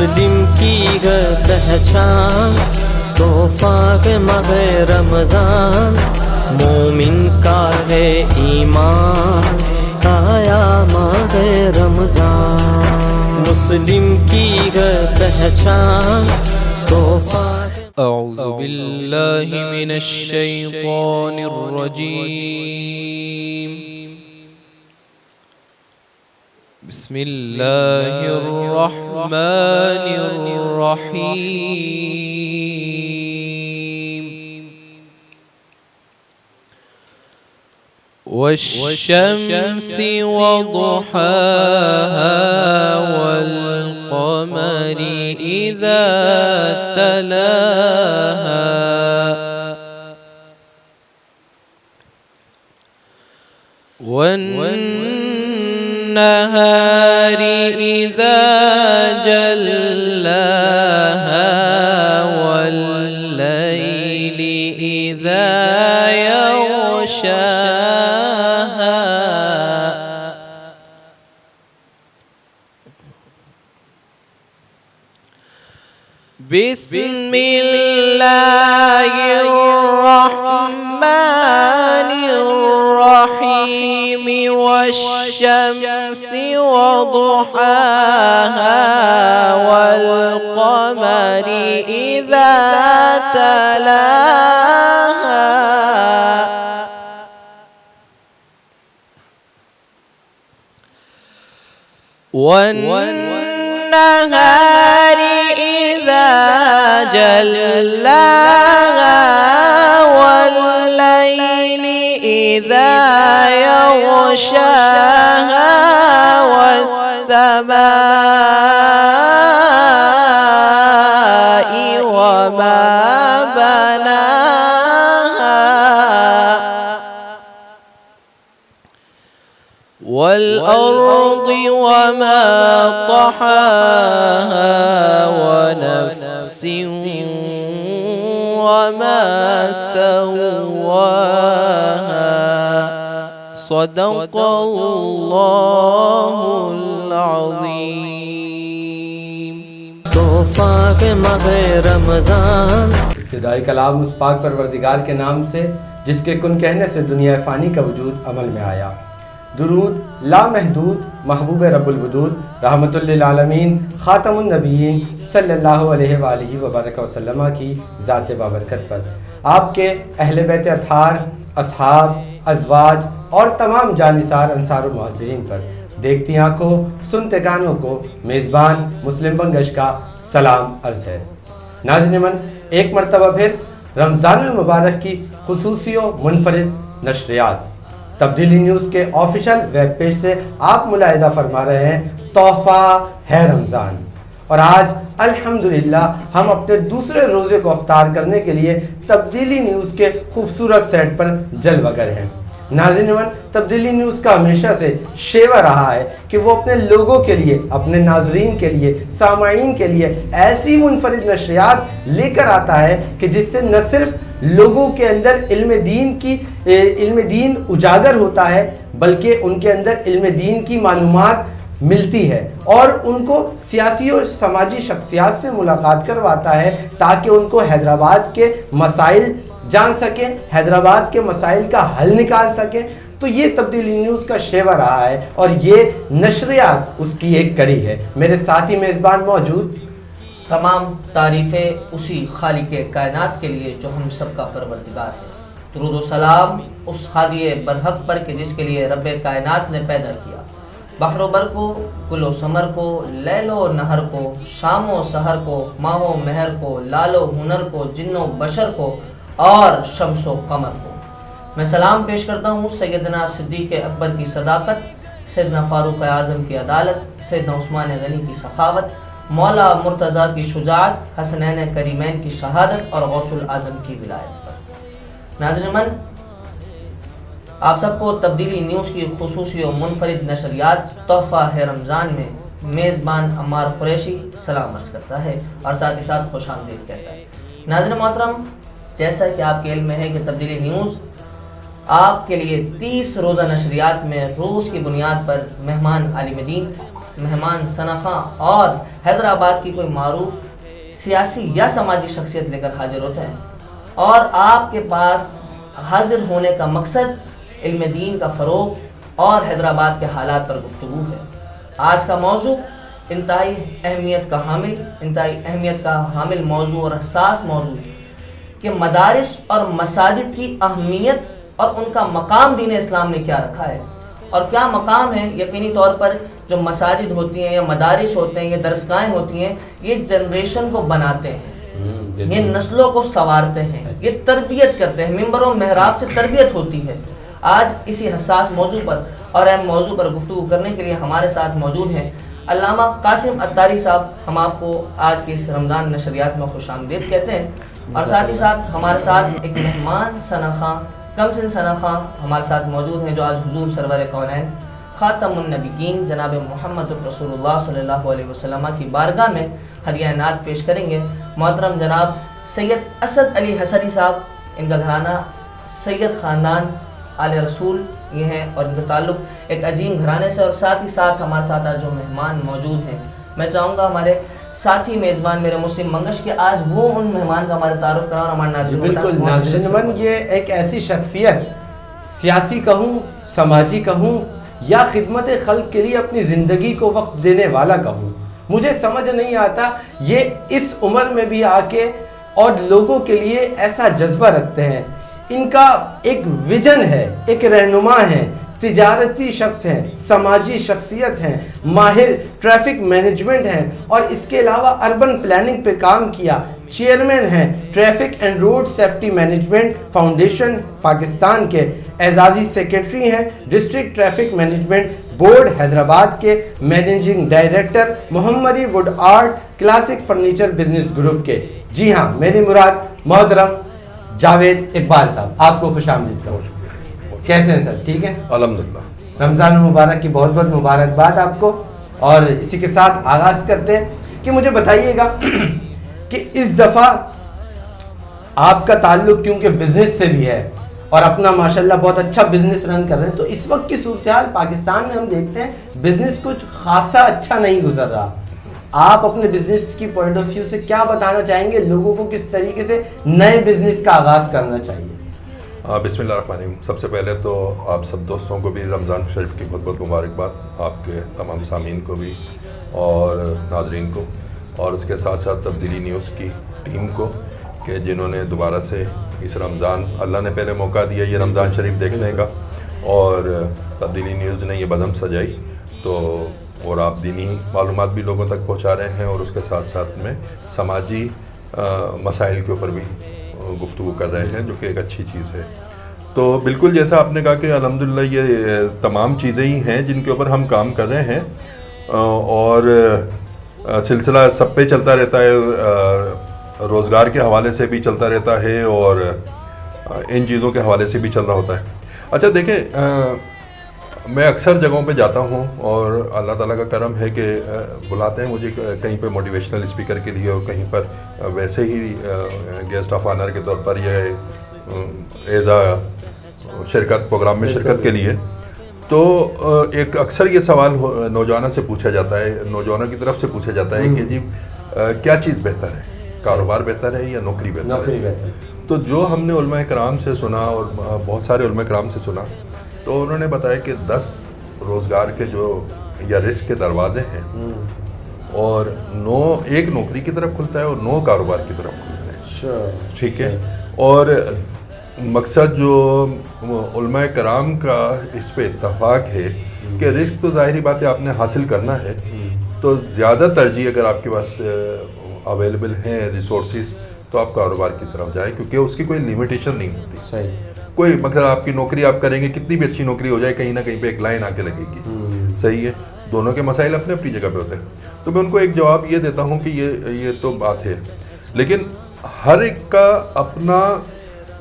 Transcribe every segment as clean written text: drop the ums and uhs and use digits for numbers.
مسلم کی ہے پہچان تحفہ ماہ رمضان، مومن کا ہے ایمان آیا ماہ رمضان، مسلم کی ہے پہچان تحفہ۔ اعوذ باللہ من الشیطان الرجیم، بسم اللہ الرحمن الرحیم، والشمس وضحاها والقمر إذا تلاها والنهار إذا جلاها والليل إذا يغشاها بسم الله الرحمن الرحيم، والشمس وضحاها والقمر إذا تلاها والنهار إذا جلاها والليل إذا يغشاها والسماء وما بناها والأرض وما طحاها ونفس وما سواها صدق اللہ العظیم۔ تحفہ ماہ رمضان، ابتدائی کلام اس پاک پروردگار کے نام سے جس کے کن کہنے سے دنیا فانی کا وجود عمل میں آیا۔ درود لامحدود محبوب رب الودود رحمت للعالمین خاتم النبیین صلی اللہ علیہ وآلہ وبارک وسلم کی ذات بابرکت پر، آپ کے اہل بیت اطہار، اصحاب، ازواج اور تمام جانثار انصار و مہاجرین پر، دیکھتی آنکھوں سنتے کانوں کو میزبان مسلم بنگش کا سلام عرض ہے۔ ناظرین من، ایک مرتبہ پھر رمضان المبارک کی خصوصی و منفرد نشریات تبدیلی نیوز کے آفیشل ویب پیج سے آپ ملاحظہ فرما رہے ہیں تحفہ ہے رمضان، اور آج الحمدللہ ہم اپنے دوسرے روزے کو افطار کرنے کے لیے تبدیلی نیوز کے خوبصورت سیٹ پر جلوہ گر ہیں۔ ناظرین من، تبدیلی نیوز کا ہمیشہ سے شیوا رہا ہے کہ وہ اپنے لوگوں کے لیے، اپنے ناظرین کے لیے، سامعین کے لیے ایسی منفرد نشریات لے کر آتا ہے کہ جس سے نہ صرف لوگوں کے اندر علم دین اجاگر ہوتا ہے، بلکہ ان کے اندر علم دین کی معلومات ملتی ہے، اور ان کو سیاسی اور سماجی شخصیات سے ملاقات کرواتا ہے تاکہ ان کو حیدرآباد کے مسائل جان سکیں، حیدرآباد کے مسائل کا حل نکال سکیں۔ تو یہ تبدیلی نیوز کا شیوا رہا ہے اور یہ نشریات اس کی ایک کڑی ہے۔ میرے ساتھی میزبان موجود۔ تمام تعریفیں اسی خالق کائنات کے لیے جو ہم سب کا پروردگار ہے۔ درود و سلام اس ہادی برحق پر کہ جس کے لیے رب کائنات نے پیدا کیا بحر و بر کو، گل و ثمر کو، لیل و نہر کو، شام و سحر کو، ماہ و مہر کو، لال و ہنر کو، جن و بشر کو اور شمس و قمر کو۔ میں سلام پیش کرتا ہوں سیدنا صدیق اکبر کی صداقت، سیدنا فاروق اعظم کی عدالت، سیدنا عثمان غنی کی سخاوت، مولا مرتضیٰ کی شجاعت، حسنین کریمین کی شہادت اور غوث الاعظم کی ولایت پر۔ ناظرین من، آپ سب کو تبدیلی نیوز کی خصوصی و منفرد نشریات تحفہ ہے رمضان میں میزبان عمار قریشی سلام عرض کرتا ہے اور ساتھ ہی ساتھ خوش آمدید کہتا ہے۔ ناظرین محترم، جیسا کہ آپ کے علم میں ہے کہ تبدیلی نیوز آپ کے لیے 30 روزہ نشریات میں روز کی بنیاد پر مہمان عالم دین، مہمان سنخواں اور حیدرآباد کی کوئی معروف سیاسی یا سماجی شخصیت لے کر حاضر ہوتے ہیں، اور آپ کے پاس حاضر ہونے کا مقصد علم دین کا فروغ اور حیدرآباد کے حالات پر گفتگو ہے۔ آج کا موضوع انتہائی اہمیت کا حامل موضوع اور حساس موضوع کہ مدارس اور مساجد کی اہمیت اور ان کا مقام دین اسلام نے کیا رکھا ہے، اور کیا مقام ہے۔ یقینی طور پر جو مساجد ہوتی ہیں یا مدارس ہوتے ہیں یا درسگاہیں ہوتی ہیں، یہ جنریشن کو بناتے ہیں، یہ نسلوں کو سنوارتے ہیں، یہ تربیت کرتے ہیں، ممبر و محراب سے تربیت ہوتی ہے۔ آج اسی حساس موضوع پر اور اہم موضوع پر گفتگو کرنے کے لیے ہمارے ساتھ موجود ہیں علامہ قاسم عطاری صاحب۔ ہم آپ کو آج کی اس رمضان نشریات میں خوش آمدید کہتے ہیں، اور ساتھ ہی ساتھ ہمارے ساتھ ایک مہمان سنخواں، کم سن سنخواں ہمارے ساتھ موجود ہیں جو آج حضور سرور کونین خاتم النبیین جناب محمد رسول اللہ صلی اللہ علیہ وسلم کی بارگاہ میں ہدیہ نعت پیش کریں گے۔ محترم جناب سید اسد علی حسنی صاحب، ان کا گھرانہ سید خاندان آل رسول یہ ہیں، اور ان کا تعلق ایک عظیم گھرانے سے، اور ساتھ ہی ساتھ ہمارے ساتھ آج جو مہمان موجود ہیں، میں چاہوں گا ہمارے ساتھی میزبان میرے مسلم منگش کے آج وہ ان مہمان کا ہمارے تعارف کراؤ اور ہمارے ناظرین کو بالکل ناظرین، یہ ایک ایسی شخصیت، سیاسی کہوں، سماجی کہوں یا خدمت خلق کے لیے اپنی زندگی کو وقف دینے والا کہوں، مجھے سمجھ نہیں آتا یہ اس عمر میں بھی آ کے اور لوگوں کے لیے ایسا جذبہ رکھتے ہیں۔ ان کا ایک ویژن ہے، ایک رہنما ہے، تجارتی شخص ہیں، سماجی شخصیت ہیں، ماہر ٹریفک مینجمنٹ ہیں، اور اس کے علاوہ اربن پلاننگ پہ کام کیا، چیئرمین ہیں traffic and road safety management foundation Pakistan کے، اعزازی سیکرٹری ہیں district traffic management board Hyderabad کے، مینیجنگ ڈائریکٹر محمدی would art classic furniture business group کے۔ جی ہاں، میری مراد محترم جاوید اقبال صاحب، آپ کو خوش آمدید کروں۔ کیسے ہیں سر؟ ٹھیک ہے الحمدللہ۔ رمضان المبارک کی بہت بہت مبارکباد آپ کو، اور اسی کے ساتھ آغاز کرتے ہیں کہ مجھے بتائیے گا کہ اس دفعہ آپ کا تعلق کیونکہ بزنس سے بھی ہے اور اپنا ماشاءاللہ بہت اچھا بزنس رن کر رہے ہیں، تو اس وقت کی صورتحال پاکستان میں ہم دیکھتے ہیں بزنس کچھ خاصا اچھا نہیں گزر رہا۔ آپ اپنے بزنس کی پوائنٹ آف ویو سے کیا بتانا چاہیں گے لوگوں کو، کس طریقے سے نئے بزنس کا آغاز کرنا چاہیے؟ بسم اللہ الرحمن الرحیم۔ سب سے پہلے تو آپ سب دوستوں کو بھی رمضان شریف کی بہت بہت مبارکباد، آپ کے تمام سامعین کو بھی اور ناظرین کو، اور اس کے ساتھ ساتھ تبدیلی نیوز کی ٹیم کو کہ جنہوں نے دوبارہ سے اس رمضان، اللہ نے پہلے موقع دیا یہ رمضان شریف دیکھنے کا، اور تبدیلی نیوز نے یہ بزم سجائی، تو اور آپ دینی معلومات بھی لوگوں تک پہنچا رہے ہیں، اور اس کے ساتھ ساتھ میں سماجی مسائل کے اوپر بھی گفتگو کر رہے ہیں، جو کہ ایک اچھی چیز ہے۔ تو بالکل جیسا آپ نے کہا کہ الحمدللہ یہ تمام چیزیں ہی ہیں جن کے اوپر ہم کام کر رہے ہیں، اور سلسلہ سب پہ چلتا رہتا ہے، روزگار کے حوالے سے بھی چلتا رہتا ہے، اور ان چیزوں کے حوالے سے بھی چل رہا ہوتا ہے۔ اچھا دیکھیں، میں اکثر جگہوں پہ جاتا ہوں، اور اللہ تعالیٰ کا کرم ہے کہ بلاتے ہیں مجھے کہیں پہ موٹیویشنل اسپیکر کے لیے، اور کہیں پر ویسے ہی گیسٹ آف آنر کے طور پر یا ایز شرکت پروگرام میں شرکت کے لیے۔ تو ایک اکثر یہ سوال نوجوانوں سے پوچھا جاتا ہے، نوجوانوں کی طرف سے پوچھا جاتا ہے کہ جی کیا چیز بہتر ہے، کاروبار بہتر ہے یا نوکری بہتر ہے؟ تو جو ہم نے علماء کرام سے سنا، اور بہت سارے علماء کرام سے سنا، تو انہوں نے بتایا کہ 10 روزگار کے جو یا رزق کے دروازے ہیں، اور 9 ایک نوکری کی طرف کھلتا ہے اور 9 کاروبار کی طرف کھلتا ہے۔ ٹھیک ہے، اور مقصد جو علماء کرام کا اس پہ اتفاق ہے کہ رزق تو ظاہری بات ہے آپ نے حاصل کرنا ہے، تو زیادہ ترجیح اگر آپ کے پاس اویلیبل ہیں ریسورسز تو آپ کاروبار کی طرف جائیں، کیونکہ اس کی کوئی لیمیٹیشن نہیں ہوتی۔ صحیح، کوئی مقصد آپ کی نوکری آپ کریں گے، کتنی بھی اچھی نوکری ہو جائے، کہیں نہ کہیں پہ ایک لائن آ کے لگے گی۔ صحیح ہے، دونوں کے مسائل اپنے اپنی جگہ پہ ہوتے ہیں۔ تو میں ان کو ایک جواب یہ دیتا ہوں کہ یہ تو بات ہے، لیکن ہر ایک کا اپنا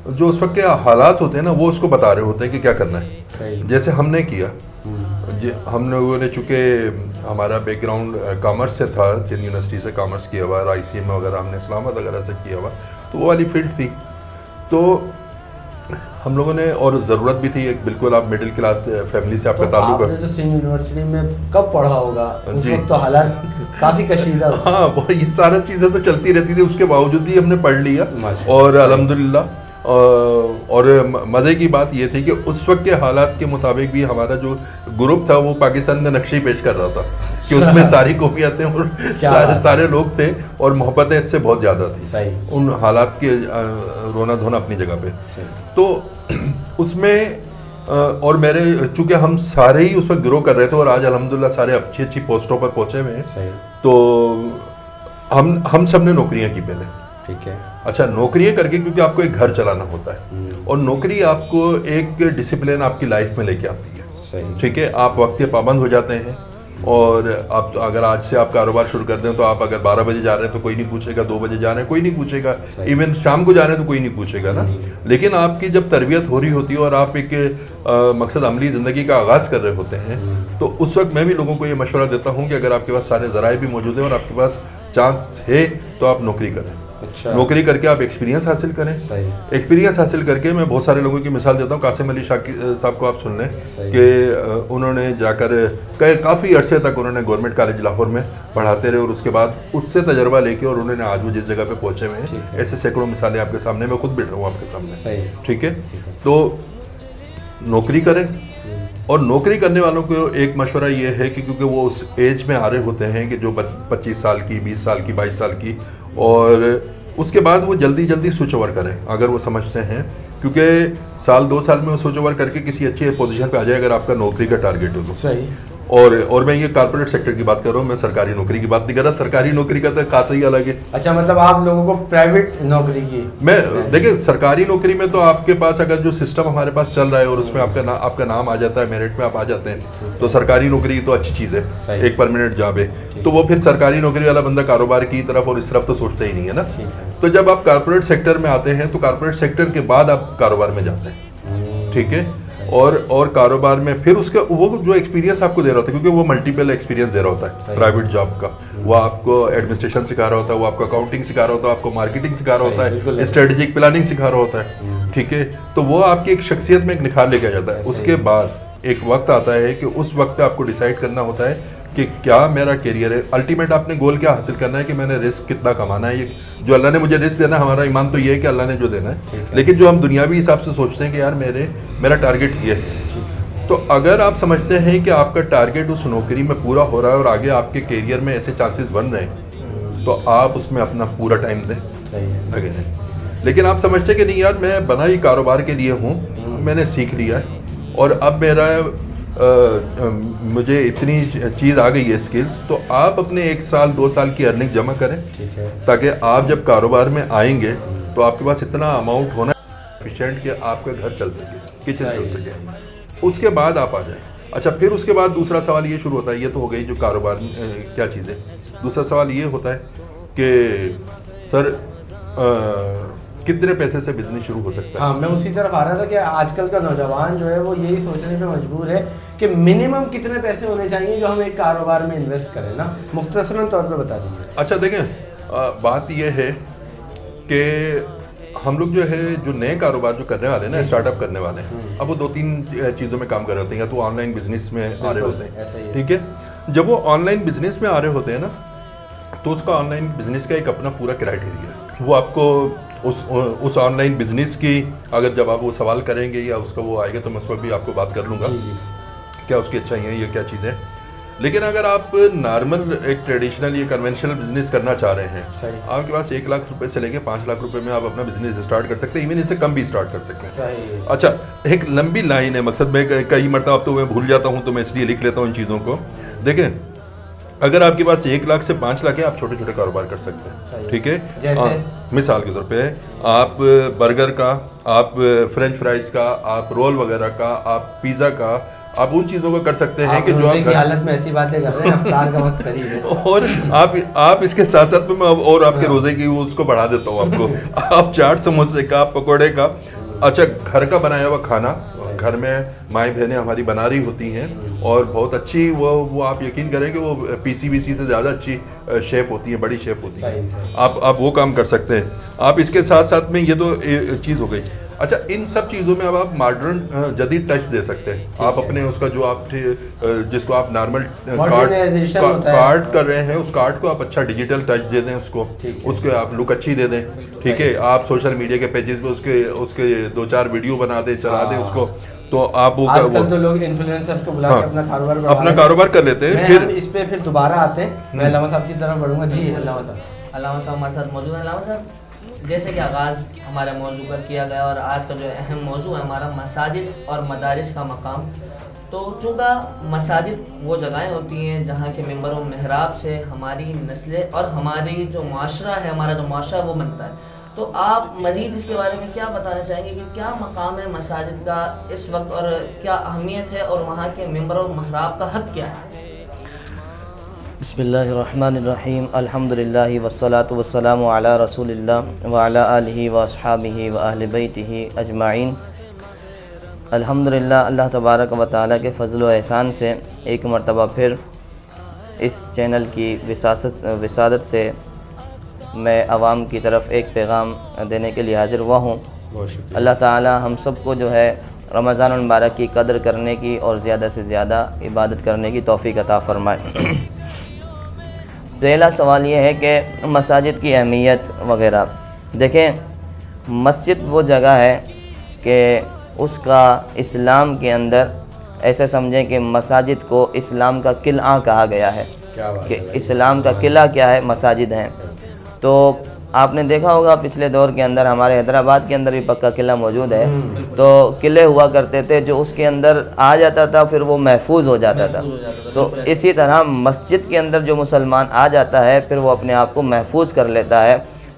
جو اس وقت کے حالات ہوتے ہیں نا، وہ اس کو بتا رہے ہوتے ہیں کہ کیا کرنا ہے۔ جیسے ہم نے کیا، ہم لوگوں نے چونکہ ہمارا بیک گراؤنڈ کامرس سے تھا، سندھ یونیورسٹی سے کامرس کیا ہوا، ICM وغیرہ ہم نے اسلام آباد وغیرہ سے کیا ہوا، تو وہ والی فیلڈ تھی۔ تو ہم لوگوں نے، اور ضرورت بھی تھی ایک، بالکل آپ مڈل کلاس فیملی سے آپ کا تعلق آپ نے تو سندھ یونیورسٹی میں کب پڑھا ہوگا؟ اس جی وقت تو حالات کافی کشیدہ تھا. ہاں وہ یہ سارا چیزیں تو چلتی رہتی تھی، اس کے باوجود بھی ہم نے پڑھ لیا. اور الحمدللہ اور مزے کی بات یہ تھی کہ اس وقت کے حالات کے مطابق بھی ہمارا جو گروپ تھا وہ پاکستان میں نقشے پیش کر رہا تھا کہ اس میں ساری قومیتیں اور سارے لوگ تھے، اور محبتیں اس سے بہت زیادہ تھی ان حالات کے رونا دھونا اپنی جگہ پہ. تو اس میں اور میرے چونکہ ہم سارے ہی اس وقت گرو کر رہے تھے، اور آج الحمدللہ سارے اچھی اچھی پوسٹوں پر پہنچے ہوئے ہیں. تو ہم سب نے نوکریاں کی پہلے. ٹھیک ہے. اچھا نوکریاں کر کے، کیونکہ آپ کو ایک گھر چلانا ہوتا ہے، اور نوکری آپ کو ایک ڈسپلن آپ کی لائف میں لے کے آتی ہے. ٹھیک ہے، آپ وقت کے پابند ہو جاتے ہیں، اور آپ اگر آج سے آپ کاروبار شروع کر دیں تو آپ اگر 12 بجے جا رہے ہیں تو کوئی نہیں پوچھے گا، 2 بجے جا رہے ہیں کوئی نہیں پوچھے گا، ایون شام کو جا رہے ہیں تو کوئی نہیں پوچھے گا نا. لیکن آپ کی جب تربیت ہو رہی ہوتی ہے اور آپ ایک مقصد عملی زندگی کا آغاز کر رہے ہوتے ہیں، تو اس وقت میں بھی لوگوں کو یہ مشورہ دیتا ہوں کہ اگر آپ کے پاس سارے ذرائع بھی موجود ہیں اور آپ کے پاس چانس ہے تو آپ نوکری کریں. نوکری کر کے آپ ایکسپیرینس حاصل کریں. ایکسپیرینس حاصل کر کے میں بہت سارے لوگوں کی مثال دیتا ہوں. قاسم علی شاہ صاحب کو آپ سن لیں کہ انہوں نے جا کر کافی عرصے تک انہوں نے گورنمنٹ کالج لاہور میں پڑھاتے رہے، اور اس کے بعد اس سے تجربہ لے کے اور انہوں نے آج وہ جس جگہ پہ پہنچے ہوئے ہیں. ایسے سینکڑوں مثالیں آپ کے سامنے، میں خود بیٹھا ہوں آپ کے سامنے. ٹھیک ہے، تو نوکری کریں. اور نوکری کرنے والوں کو ایک مشورہ یہ ہے کہ کیونکہ وہ اس ایج میں آ رہے ہوتے ہیں کہ جو 25 سال کی، 20 سال کی، 22 سال کی، اور اس کے بعد وہ جلدی سوئچ اوور کریں اگر وہ سمجھتے ہیں، کیونکہ سال 2 سال میں وہ سوئچ اوور کر کے کسی اچھی پوزیشن پہ آ جائے اگر آپ کا نوکری کا ٹارگیٹ ہو تو. صحیح. اور میں یہ کارپوریٹ سیکٹر کی بات کر رہا ہوں، میں سرکاری نوکری کی بات نہیں کر رہا. سرکاری نوکری کا تو خاصا ہی الگ ہے. اچھا، مطلب آپ لوگوں کو پرائیویٹ نوکری کی؟ میں دیکھیں سرکاری نوکری میں تو آپ کے پاس اگر جو سسٹم ہمارے پاس چل رہا ہے اور اس میں آپ کا نام آ جاتا ہے، میرٹ میں آپ آ جاتے ہیں، تو سرکاری نوکری تو اچھی چیز ہے، ایک پرماننٹ جاب ہے. تو وہ پھر سرکاری نوکری والا بندہ کاروبار کی طرف اور اس طرف تو سوچتا ہی نہیں ہے نا. تو جب آپ کارپوریٹ سیکٹر میں آتے ہیں تو کارپوریٹ سیکٹر کے بعد آپ کاروبار میں جاتے ہیں. ٹھیک ہے، اور کاروبار میں پھر اس کا وہ جو ایکسپیرینس آپ کو دے رہا ہوتا ہے، کیونکہ وہ ملٹیپل ایکسپیرینس دے رہا ہوتا ہے پرائیویٹ جاب کا. وہ آپ کو ایڈمنسٹریشن سکھا رہا ہوتا ہے، وہ آپ کو اکاؤنٹنگ سکھا رہا ہوتا ہے، آپ کو مارکیٹنگ سکھا رہا ہوتا ہے، اسٹریٹجک پلاننگ سکھا رہا ہوتا ہے. ٹھیک ہے، تو وہ آپ کی ایک شخصیت میں ایک نکھار لے کے آ جاتا ہے. اس کے بعد ایک وقت آتا ہے کہ اس وقت پہ آپ کو ڈیسائیڈ کرنا ہوتا ہے کہ کیا میرا کیریئر ہے. الٹیمیٹ آپ نے گول کیا حاصل کرنا ہے کہ میں نے رسک کتنا کمانا ہے. یہ جو اللہ نے مجھے رسک دینا ہے، ہمارا ایمان تو یہ ہے کہ اللہ نے جو دینا ہے، لیکن جو ہم دنیاوی حساب سے سوچتے ہیں کہ یار میرا ٹارگیٹ یہ ہے. تو اگر آپ سمجھتے ہیں کہ آپ کا ٹارگیٹ اس نوکری میں پورا ہو رہا ہے اور آگے آپ کے کیریئر میں ایسے چانسز بن رہے ہیں، تو آپ اس میں اپنا پورا ٹائم دیں لگے ہیں. لیکن آپ سمجھتے ہیں کہ نہیں یار میں بنا ہی کاروبار کے لیے ہوں، میں نے سیکھ لیا ہے اور اب مجھے اتنی چیز آ گئی ہے اسکلز، تو آپ اپنے 1 سال 2 سال کی ارننگ جمع کریں تاکہ آپ جب کاروبار میں آئیں گے تو آپ کے پاس اتنا اماؤنٹ ہونا ایفیشینٹ کہ آپ کا گھر چل سکے، کچن چل سکے. اس کے بعد آپ آ جائیں. اچھا، پھر اس کے بعد دوسرا سوال یہ شروع ہوتا ہے. یہ تو ہو گئی جو کاروبار کیا چیز ہے. دوسرا سوال یہ ہوتا ہے کہ سر کتنے پیسے سے بزنس شروع ہو سکتا ہے. ہاں، میں اسی طرف آ رہا تھا کہ آج کل کا نوجوان جو ہے وہ یہی سوچنے پہ مجبور ہے کہ منیمم کتنے پیسے ہونے چاہیے جو ہم ایک کاروبار میں انویسٹ کریں نا. مختصراً طور پہ بتا دیجیے. اچھا دیکھیں، بات یہ ہے کہ ہم لوگ جو ہے جو نئے کاروبار جو کرنے والے ہیں نا، اسٹارٹ اپ کرنے والے ہیں، اب وہ 2-3 چیزوں میں کام کر رہے ہوتے ہیں. یا تو آن لائن بزنس میں آ رہے ہوتے ہیں. ٹھیک ہے، جب وہ آن لائن بزنس میں آ رہے ہوتے ہیں نا، تو اس کا آن لائن بزنس کا ایک اپنا پورا کرائٹیریا ہے. وہ آپ کو اس آن لائن بزنس کی اگر جب آپ وہ سوال کریں گے یا اس کا وہ آئے گا تو میں اس وقت بھی آپ کو بات کر لوں گا کیا اس کی اچھائیاں ہیں، یہ کیا چیزیں. لیکن اگر آپ نارمل ایک ٹریڈیشنل یا کنونشنل بزنس کرنا چاہ رہے ہیں، آپ کے پاس 1 لاکھ روپے سے لے کے 5 لاکھ روپے میں آپ اپنا بزنس اسٹارٹ کر سکتے ہیں. ایون اس سے کم بھی اسٹارٹ کر سکتے ہیں. اچھا، ایک لمبی لائن ہے. مقصد میں کئی مرتبہ اب تو میں بھول جاتا ہوں تو میں اس لیے لکھ لیتا ہوں ان چیزوں کو. دیکھیں، اگر آپ کے پاس 1 لاکھ سے 5 لاکھ ہے، آپ چھوٹے چھوٹے کاروبار کر سکتے ہیں. ٹھیک ہے، مثال کے طور پہ آپ برگر کا، آپ فرینچ فرائز کا، آپ رول وغیرہ کا، آپ پیزا کا، آپ ان چیزوں کو کر سکتے ہیں کہ جو روزے کی حالت میں ایسی باتیں کر رہے ہیں، افطار کا وقت قریب ہے. اور آپ اس کے ساتھ ساتھ میں اور آپ کے روزے کی اس کو بڑھا دیتا ہوں آپ کو. آپ چاٹ سموسے کا، پکوڑے کا. اچھا، گھر کا بنایا ہوا کھانا گھر میں مائیں بہنیں ہماری بنا رہی ہوتی ہیں اور بہت اچھی وہ آپ یقین کریں کہ وہ پی سی وی سی سے زیادہ اچھی شیف ہوتی ہیں، بڑی شیف ہوتی ہیں. آپ وہ کام کر سکتے ہیں. آپ اس کے ساتھ ساتھ میں یہ تو چیز ہو گئی. اچھا ان سب چیزوں میں اب آپ ماڈرن جدید ٹچ دے سکتے ہیں. آپ اپنے اس کا جو آپ جس کو آپ نارمل کارڈ کر رہے ہیں اس کارڈ کو آپ اچھا ڈیجیٹل ٹچ دے دیں, اس کو آپ لک اچھی دے دیں, ٹھیک ہے. آپ سوشل میڈیا کے پیجز پہ اس کے 2-4 ویڈیو بنا دیں, چلا دیں اس کو, تو آپ وہ آج کل تو لوگ انفلوئنسرز کو بلا کے اپنا کاروبار کر لیتے ہیں. پھر اس پہ پھر دوبارہ آتے ہیں. میں علامہ صاحب کی طرف بڑھوں گا. جی علامہ صاحب ہمارے ساتھ موجود ہیں. علامہ صاحب جیسے کہ آغاز ہمارے موضوع کا کیا گیا اور آج کا جو اہم موضوع ہے ہمارا مساجد اور مدارس کا مقام, تو چونکہ مساجد وہ جگہیں ہوتی ہیں جہاں کے ممبر و محراب سے ہماری نسلیں اور ہماری جو معاشرہ ہے, ہمارا جو معاشرہ وہ بنتا ہے, تو آپ مزید اس کے بارے میں کیا بتانا چاہیں گے کہ کیا مقام ہے مساجد کا اس وقت اور کیا اہمیت ہے اور وہاں کے ممبر و محراب کا حق کیا ہے؟ بسم اللہ الرحمن الرحیم. الحمدللہ والصلاة والسلام علی رسول اللہ وعلی آلہ واصحابہ واہل بیتہ اجمعین. الحمدللہ اللہ تبارک و تعالیٰ کے فضل و احسان سے ایک مرتبہ پھر اس چینل کی وسادت سے میں عوام کی طرف ایک پیغام دینے کے لیے حاضر ہوا ہوں. اللہ تعالیٰ ہم سب کو جو ہے رمضان المبارک کی قدر کرنے کی اور زیادہ سے زیادہ عبادت کرنے کی توفیق عطا فرمائے. پہلا سوال یہ ہے کہ مساجد کی اہمیت وغیرہ. دیکھیں مسجد وہ جگہ ہے کہ اس کا اسلام کے اندر ایسے سمجھیں کہ مساجد کو اسلام کا قلعہ کہا گیا ہے, کہ اسلام کا قلعہ کیا ہے, مساجد ہیں. تو آپ نے دیکھا ہوگا پچھلے دور کے اندر ہمارے حیدرآباد کے اندر بھی پکا قلعہ موجود ہے, تو قلعے ہوا کرتے تھے جو اس کے اندر آ جاتا تھا پھر وہ محفوظ ہو جاتا تھا. تو اسی طرح مسجد کے اندر جو مسلمان آ جاتا ہے پھر وہ اپنے آپ کو محفوظ کر لیتا ہے,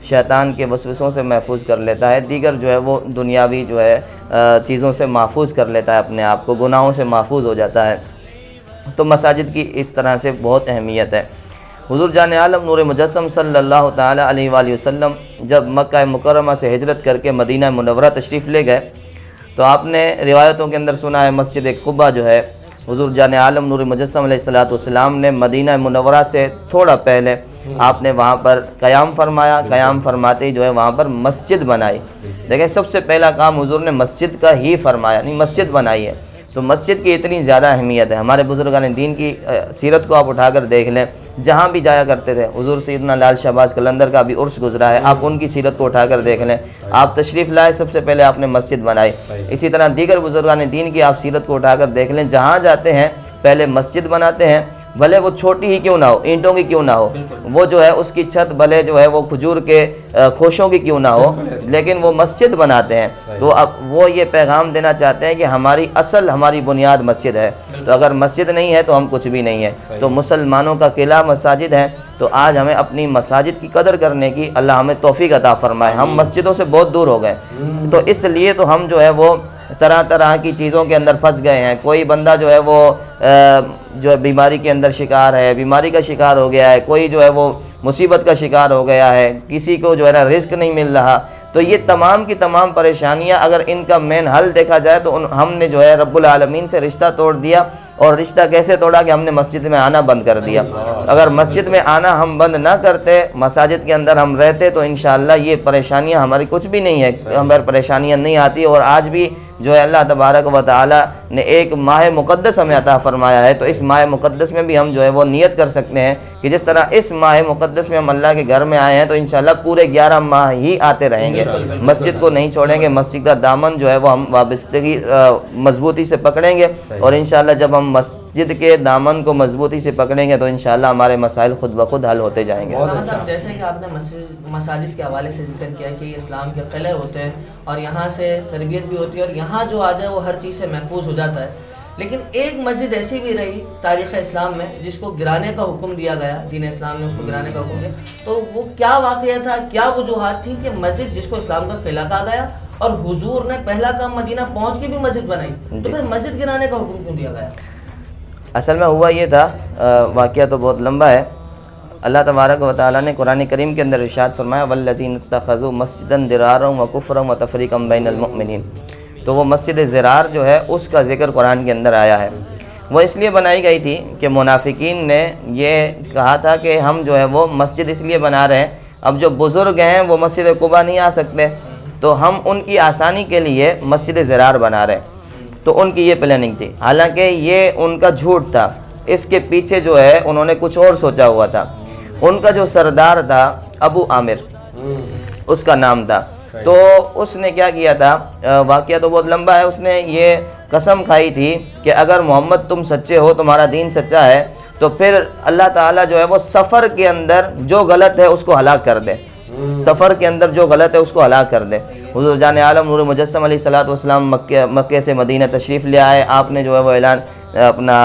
شیطان کے وسوسوں سے محفوظ کر لیتا ہے, دیگر جو ہے وہ دنیاوی جو ہے چیزوں سے محفوظ کر لیتا ہے اپنے آپ کو, گناہوں سے محفوظ ہو جاتا ہے. تو مساجد کی اس طرح سے بہت اہمیت ہے. حضور جان عالم نور مجسم صلی اللہ تعالیٰ علیہ وآلہ وسلم جب مکہ مکرمہ سے ہجرت کر کے مدینہ منورہ تشریف لے گئے تو آپ نے روایتوں کے اندر سنا ہے مسجد قباء جو ہے حضور جان عالم نور مجسم علیہ السلام نے مدینہ منورہ سے تھوڑا پہلے آپ نے وہاں پر قیام فرمایا. قیام فرماتے ہی جو ہے وہاں پر مسجد بنائی. دیکھیں سب سے پہلا کام حضور نے مسجد کا ہی فرمایا, نہیں مسجد بنائی ہے. تو مسجد کی اتنی زیادہ اہمیت ہے. ہمارے بزرگان دین کی سیرت کو آپ اٹھا کر دیکھ لیں, جہاں بھی جایا کرتے تھے. حضور سیدنا لال شہباز قلندر کا بھی عرس گزرا ہے, آپ ان کی سیرت کو اٹھا کر دیکھ لیں. آپ تشریف لائے سب سے پہلے آپ نے مسجد بنائی. اسی طرح دیگر بزرگان دین کی آپ سیرت کو اٹھا کر دیکھ لیں, جہاں جاتے ہیں پہلے مسجد بناتے ہیں, بھلے وہ چھوٹی ہی کیوں نہ ہو, اینٹوں کی کیوں نہ ہو, وہ جو ہے اس کی چھت بھلے جو ہے وہ کھجور کے خوشوں کی کیوں نہ ہو, لیکن وہ مسجد بناتے ہیں. تو اب وہ یہ پیغام دینا چاہتے ہیں کہ ہماری اصل ہماری بنیاد مسجد ہے, تو اگر مسجد نہیں ہے تو ہم کچھ بھی نہیں ہے. تو مسلمانوں کا قلعہ مساجد ہے. تو آج ہمیں اپنی مساجد کی قدر کرنے کی اللہ ہمیں توفیق عطا فرمائے. ہم مسجدوں سے بہت دور ہو گئے, تو اس لیے تو ہم جو ہے وہ طرح طرح کی چیزوں کے اندر پھنس گئے ہیں. کوئی بندہ جو ہے وہ جو ہے بیماری کے اندر شکار ہے, بیماری کا شکار ہو گیا ہے, کوئی جو ہے وہ مصیبت کا شکار ہو گیا ہے, کسی کو جو ہے نا رزق نہیں مل رہا. تو یہ تمام کی تمام پریشانیاں اگر ان کا مین حل دیکھا جائے تو ہم نے جو ہے رب العالمین سے رشتہ توڑ دیا. اور رشتہ کیسے توڑا کہ ہم نے مسجد میں آنا بند کر دیا. اگر مسجد میں آنا ہم بند نہ کرتے, مساجد کے اندر ہم رہتے, تو انشاءاللہ یہ پریشانیاں ہماری کچھ بھی نہیں ہے, ہماری پریشانیاں نہیں آتی. اور آج بھی جو ہے اللہ تبارک و تعالی نے ایک ماہ مقدس ہمیں عطا فرمایا ہے, تو اس ماہ مقدس میں بھی ہم جو ہے وہ نیت کر سکتے ہیں کہ جس طرح اس ماہ مقدس میں ہم اللہ کے گھر میں آئے ہیں تو انشاءاللہ پورے 11 ماہ ہی آتے رہیں گے. مسجد کو نہیں چھوڑیں گے, مسجد کا دامن جو ہے وہ ہم وابستگی مضبوطی سے پکڑیں گے. اور انشاءاللہ جب ہم مسجد کے دامن کو مضبوطی سے پکڑیں گے تو انشاءاللہ ہمارے مسائل خود بخود حل ہوتے جائیں گے. جیسے کہ آپ نے مساجد کے حوالے سے ذکر کیا کہ یہ اسلام کے قلعے ہوتے ہیں اور یہاں سے تربیت بھی ہوتی ہے اور یہاں جو آ جائے وہ ہر چیز سے محفوظ ہو جاتا ہے. لیکن ایک مسجد ایسی بھی رہی تاریخ اسلام میں جس کو گرانے کا حکم دیا گیا, دین اسلام نے اس کو گرانے کا حکم دیا. تو وہ کیا واقعہ تھا, کیا وجوہات تھیں کہ مسجد جس کو اسلام کا قلعہ کہا گیا اور حضور نے پہلا کام مدینہ پہنچ کے بھی مسجد بنائی, تو پھر مسجد گرانے کا حکم کیوں دیا گیا؟ اصل میں ہوا یہ تھا, واقعہ تو بہت لمبا ہے. اللہ تبارک و تعالیٰ نے قرآن کریم کے اندر ارشاد فرمایا والذین اتخذوا مسجدا ضرارا وکفرا وتفریقا بین المؤمنین. تو وہ مسجد ضرار جو ہے اس کا ذکر قرآن کے اندر آیا ہے. وہ اس لیے بنائی گئی تھی کہ منافقین نے یہ کہا تھا کہ ہم جو ہے وہ مسجد اس لیے بنا رہے ہیں, اب جو بزرگ ہیں وہ مسجد قباء نہیں آ سکتے, تو ہم ان کی آسانی کے لیے مسجد زرار بنا رہے ہیں۔ تو ان کی یہ پلاننگ تھی، حالانکہ یہ ان کا جھوٹ تھا، اس کے پیچھے جو ہے انہوں نے کچھ اور سوچا ہوا تھا۔ ان کا جو سردار تھا ابو عامر اس کا نام تھا، تو اس نے کیا کیا تھا، واقعہ تو بہت لمبا ہے، اس نے یہ قسم کھائی تھی کہ اگر محمد تم سچے ہو، تمہارا دین سچا ہے، تو پھر اللہ تعالیٰ جو ہے وہ سفر کے اندر جو غلط ہے اس کو ہلاک کر دے، سفر کے اندر جو غلط ہے اس کو ہلاک کر دے۔ حضور جان عالم نور مجسم علیہ الصلوۃ والسلام مکے سے مدینہ تشریف لے آئے، آپ نے جو ہے وہ اعلان اپنا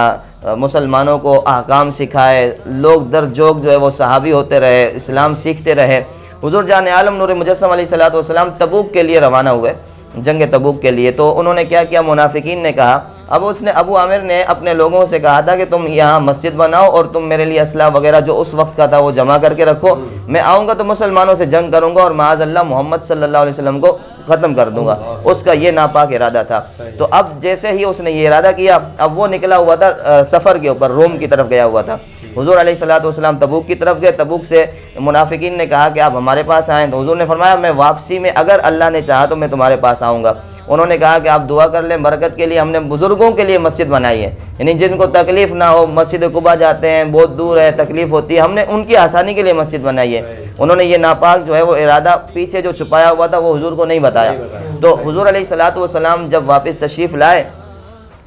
مسلمانوں کو احکام سکھائے، لوگ در جوگ جو ہے وہ صحابی ہوتے رہے، اسلام سیکھتے رہے۔ حضور جان عالم نور مجسم علیہ الصلوۃ والسلام تبوک کے لیے روانہ ہوئے، جنگ تبوک کے لیے۔ تو انہوں نے کیا کیا، منافقین نے کہا، ابو عامر نے اپنے لوگوں سے کہا تھا کہ تم یہاں مسجد بناؤ اور تم میرے لیے اسلحہ وغیرہ جو اس وقت کا تھا وہ جمع کر کے رکھو، میں آؤں گا تو مسلمانوں سے جنگ کروں گا اور معاذ اللہ محمد صلی اللہ علیہ وسلم کو ختم کر دوں گا۔ اس کا یہ ناپاک ارادہ تھا۔ تو اب جیسے ہی اس نے یہ ارادہ کیا، اب وہ نکلا ہوا تھا سفر کے اوپر، روم کی طرف گیا ہوا تھا۔ حضور علیہ الصلوۃ والسلام تبوک کی طرف گئے، تبوک سے منافقین نے کہا کہ آپ ہمارے پاس آئیں، تو حضور نے فرمایا میں واپسی میں اگر اللہ نے چاہا تو میں تمہارے پاس آؤں گا۔ انہوں نے کہا کہ آپ دعا کر لیں برکت کے لیے، ہم نے بزرگوں کے لیے مسجد بنائی ہے، یعنی جن کو تکلیف نہ ہو، مسجد قباء جاتے ہیں بہت دور ہے، تکلیف ہوتی ہے، ہم نے ان کی آسانی کے لیے مسجد بنائی ہے۔ انہوں نے یہ ناپاک جو ہے وہ ارادہ پیچھے جو چھپایا ہوا تھا وہ حضور کو نہیں بتایا۔ تو حضور علیہ الصلوۃ والسلام جب واپس تشریف لائے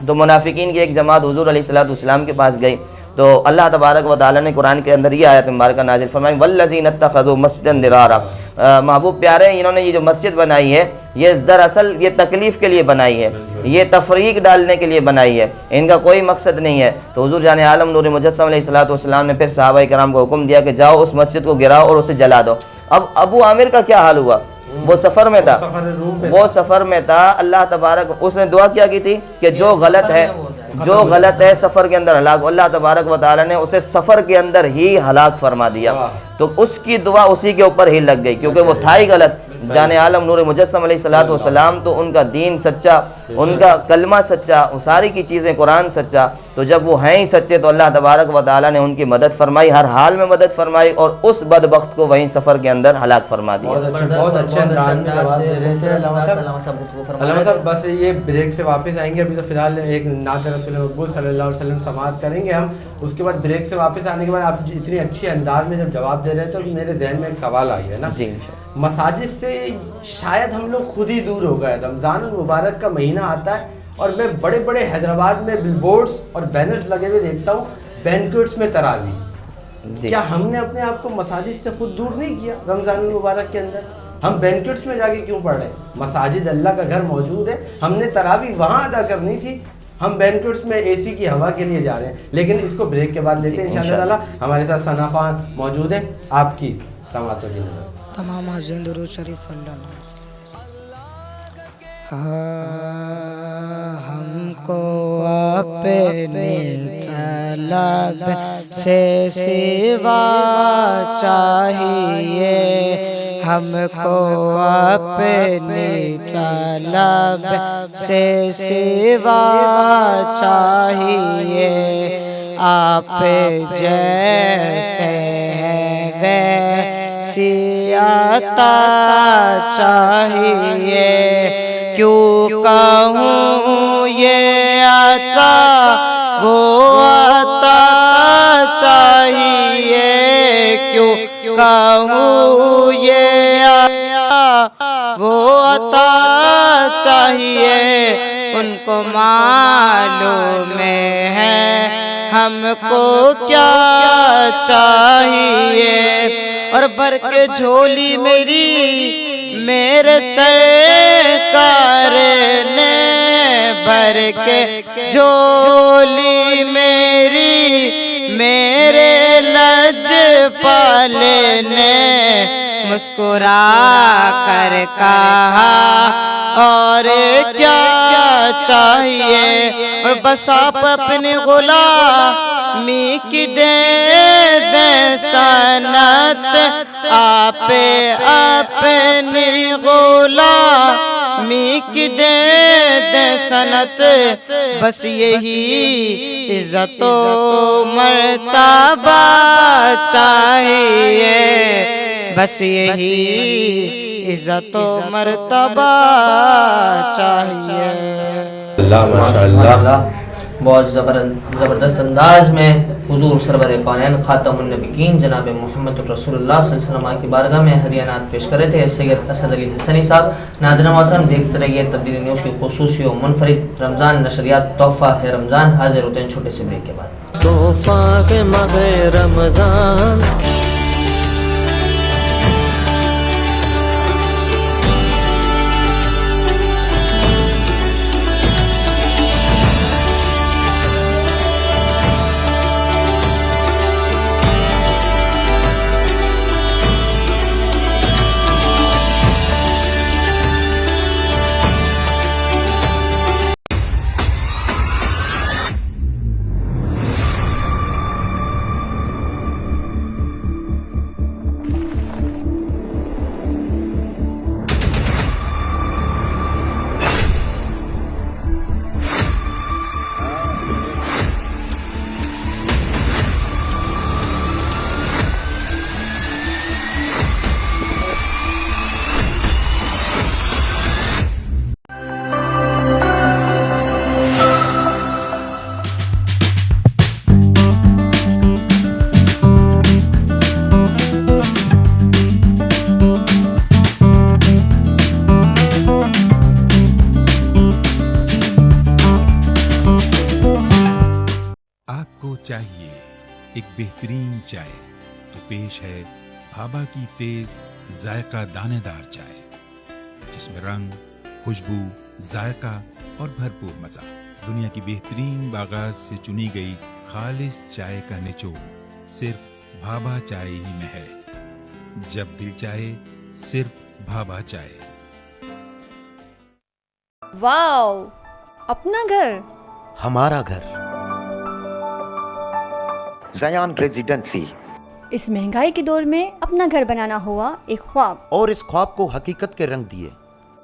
تو منافقین کی ایک جماعت حضور علیہ الصلوۃ والسلام کے پاس گئی، تو اللہ تبارک و تعالیٰ نے قرآن کے اندر یہ آیت مبارکہ نازل فرمائی، والذین اتخذوا مسجدا ضرارا، محبوب پیارے انہوں نے یہ جو مسجد بنائی ہے یہ دراصل یہ تکلیف کے لیے بنائی ہے، یہ تفریق ڈالنے کے لیے بنائی ہے، ان کا کوئی مقصد نہیں ہے۔ تو حضور جان عالم نور مجسم علیہ الصلوۃ والسلام نے پھر صحابہ کرام کو حکم دیا کہ جاؤ اس مسجد کو گراؤ اور اسے جلا دو۔ اب ابو عامر کا کیا حال ہوا، وہ سفر میں تھا، وہ سفر میں تھا، اللہ تبارک اس نے دعا کیا کی تھی کہ جو غلط ہے سفر کے اندر ہلاک، اللہ تبارک و تعالیٰ نے اسے سفر کے اندر ہی ہلاک فرما دیا۔ تو اس کی دعا اسی کے اوپر ہی لگ گئی، کیونکہ وہ تھا ہی غلط۔ جان عالم نور مجسم علیہ الصلوۃ والسلام تو ان کا دین سچا، ان کا کلمہ سچا، ساری کی چیزیں قرآن سچا، تو جب وہ ہیں ہی سچے تو اللہ تبارک و تعالیٰ نے ان کی مدد فرمائی، ہر حال میں مدد فرمائی، اور اس بدبخت کو وہیں سفر کے اندر ہلاک فرما دیا۔ بہت اچھے انداز سے علامہ صاحب بس یہ بریک سے واپس آئیں گے، ابھی تو فی الحال ایک نعت رسول مقبول صلی اللہ علیہ وسلم سماعت کریں گے ہم، اس کے بعد بریک سے واپس آنے کے بعد آپ اتنی اچھی انداز میں جب جواب دے رہے تو میرے ذہن میں ایک سوال آ گیا نا، مساجد سے شاید ہم لوگ خود ہی دور ہو گئے۔ رمضان المبارک کا مہینہ آتا ہے اور میں بڑے بڑے حیدرآباد میں بل بورڈز اور بینرز لگے ہوئے دیکھتا ہوں، بینکویٹس میں تراویح۔ کیا ہم نے اپنے آپ کو مساجد سے خود دور نہیں کیا رمضان المبارک کے اندر؟ ہم بینکویٹس میں جا کے کیوں پڑھ رہے ہیں؟ مساجد اللہ کا گھر موجود ہے، ہم نے تراویح وہاں ادا کرنی تھی، ہم بینکویٹس میں اے سی کی ہوا کے لیے جا رہے ہیں۔ لیکن اس کو بریک کے بعد لیتے ہیں انشاءاللہ تعالی۔ ہمارے ساتھ ثنا خان موجود ہیں، آپ کی سماعتوں کی نظر۔ تمام حاضرین درود شریف اللہ ہم کو اپنے طلب سے سوا چاہیے، ہم کو اپنے طلب سے سوا چاہیے، آپ جیسے ہیں ویسی عطا چاہیے، کیوں کہوں یہ عطا وہ عطا چاہیے، کیوں کہوں یہ عطا وہ عطا چاہیے، ان کو معلوم ہے ہم کو کیا چاہیے، اور بھر کے جھولی میرے سرکار نے، بھر کے جھولی میرے لجپال نے، مسکرا کر کہا اور کیا چاہیے، اور بس آپ اپنی غلامی کی دیں سنت، آپ اپنی غلامی کی دیں سنت، بس یہی عزت و مرتبہ چاہیے، بس یہی عزت و مرتبہ چاہیے. اللہ ماشاءاللہ. بہت زبردست انداز میں حضور سرور کونین خاتم النبیین جناب محمد رسول اللہ صلی اللہ علیہ وسلم کی بارگاہ میں ہدیانات پیش کر رہے تھے سید اسد علی حسنی صاحب. ناظرین محترم دیکھتے رہیے تبدیلی نیوز کی خصوصی و منفرد رمضان نشریات تحفہ ہے رمضان. حاضر ہوتے ہیں چھوٹے سے بریک کے بعد. تحفہ ہے ماہ رمضان. چاہیے ایک بہترین چائے تو پیش ہے بھابا کی تیز ذائقہ دانے دار چائے جس میں رنگ، خوشبو، ذائقہ اور بھرپور مزہ. دنیا کی بہترین باغات سے چنی گئی خالص چائے کا نچوڑ صرف بھابا چائے ہی میں ہے. جب دل چاہے صرف بھابا چائے. واو، اپنا گھر ہمارا گھر. زیان ریزیڈنسی. اس مہنگائی کے دور میں اپنا گھر بنانا ہوا ایک خواب، اور اس خواب کو حقیقت کے رنگ دیے